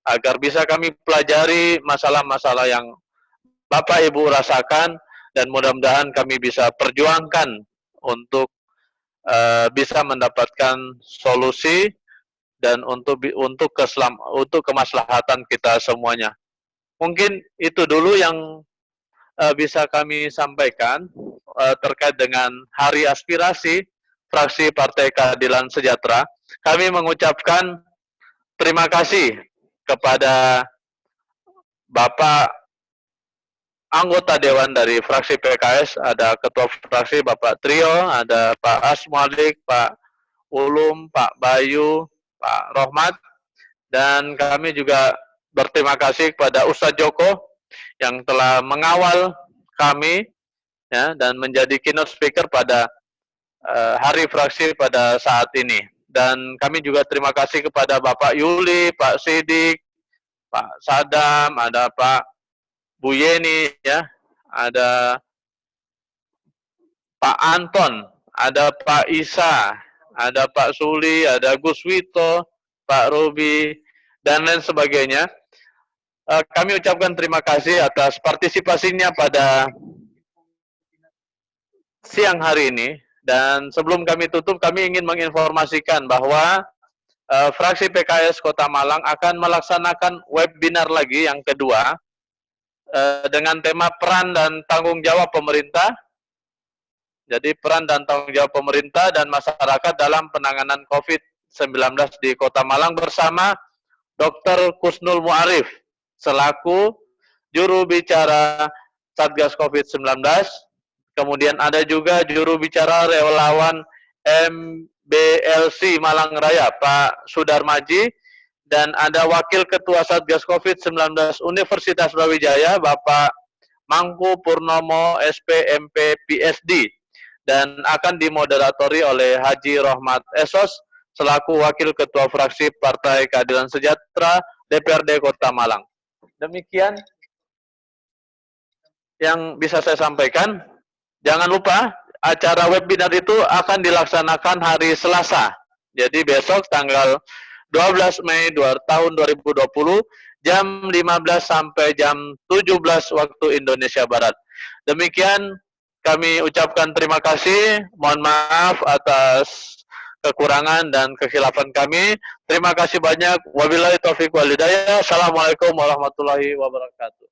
agar bisa kami pelajari masalah-masalah yang Bapak Ibu rasakan, dan mudah-mudahan kami bisa perjuangkan untuk bisa mendapatkan solusi dan untuk kemaslahatan kita semuanya. Mungkin itu dulu yang bisa kami sampaikan terkait dengan Hari Aspirasi fraksi Partai Keadilan Sejahtera. Kami mengucapkan terima kasih kepada Bapak anggota dewan dari fraksi PKS, ada ketua fraksi Bapak Trio, ada Pak Asmalik, Pak Ulum, Pak Bayu, Pak Rohmat, dan kami juga berterima kasih kepada Ustadz Joko yang telah mengawal kami ya, dan menjadi keynote speaker pada hari fraksi pada saat ini. Dan kami juga terima kasih kepada Bapak Yuli, Pak Sidik, Pak Sadam, ada Pak Bu Yeni, ya, ada Pak Anton, ada Pak Isa, ada Pak Suli, ada Gus Wito, Pak Ruby, dan lain sebagainya. Kami ucapkan terima kasih atas partisipasinya pada siang hari ini. Dan sebelum kami tutup, kami ingin menginformasikan bahwa fraksi PKS Kota Malang akan melaksanakan webinar lagi yang kedua dengan tema peran dan tanggung jawab pemerintah. Jadi peran dan tanggung jawab pemerintah dan masyarakat dalam penanganan COVID-19 di Kota Malang bersama Dr. Kusnul Muarif selaku juru bicara Satgas COVID-19. Kemudian ada juga juru bicara relawan MBLC Malang Raya, Pak Sudarmaji, dan ada wakil ketua Satgas COVID-19 Universitas Brawijaya, Bapak Mangku Purnomo SPMP PSD, dan akan dimoderatori oleh Haji Rohmat Esos selaku wakil ketua fraksi Partai Keadilan Sejahtera DPRD Kota Malang. Demikian yang bisa saya sampaikan. Jangan lupa, acara webinar itu akan dilaksanakan hari Selasa. Jadi besok tanggal 12 Mei tahun 2020, jam 15 sampai jam 17 waktu Indonesia Barat. Demikian kami ucapkan terima kasih. Mohon maaf atas kekurangan dan kekhilafan kami. Terima kasih banyak. Wabillahi taufiq wal hidayah. Assalamualaikum warahmatullahi wabarakatuh.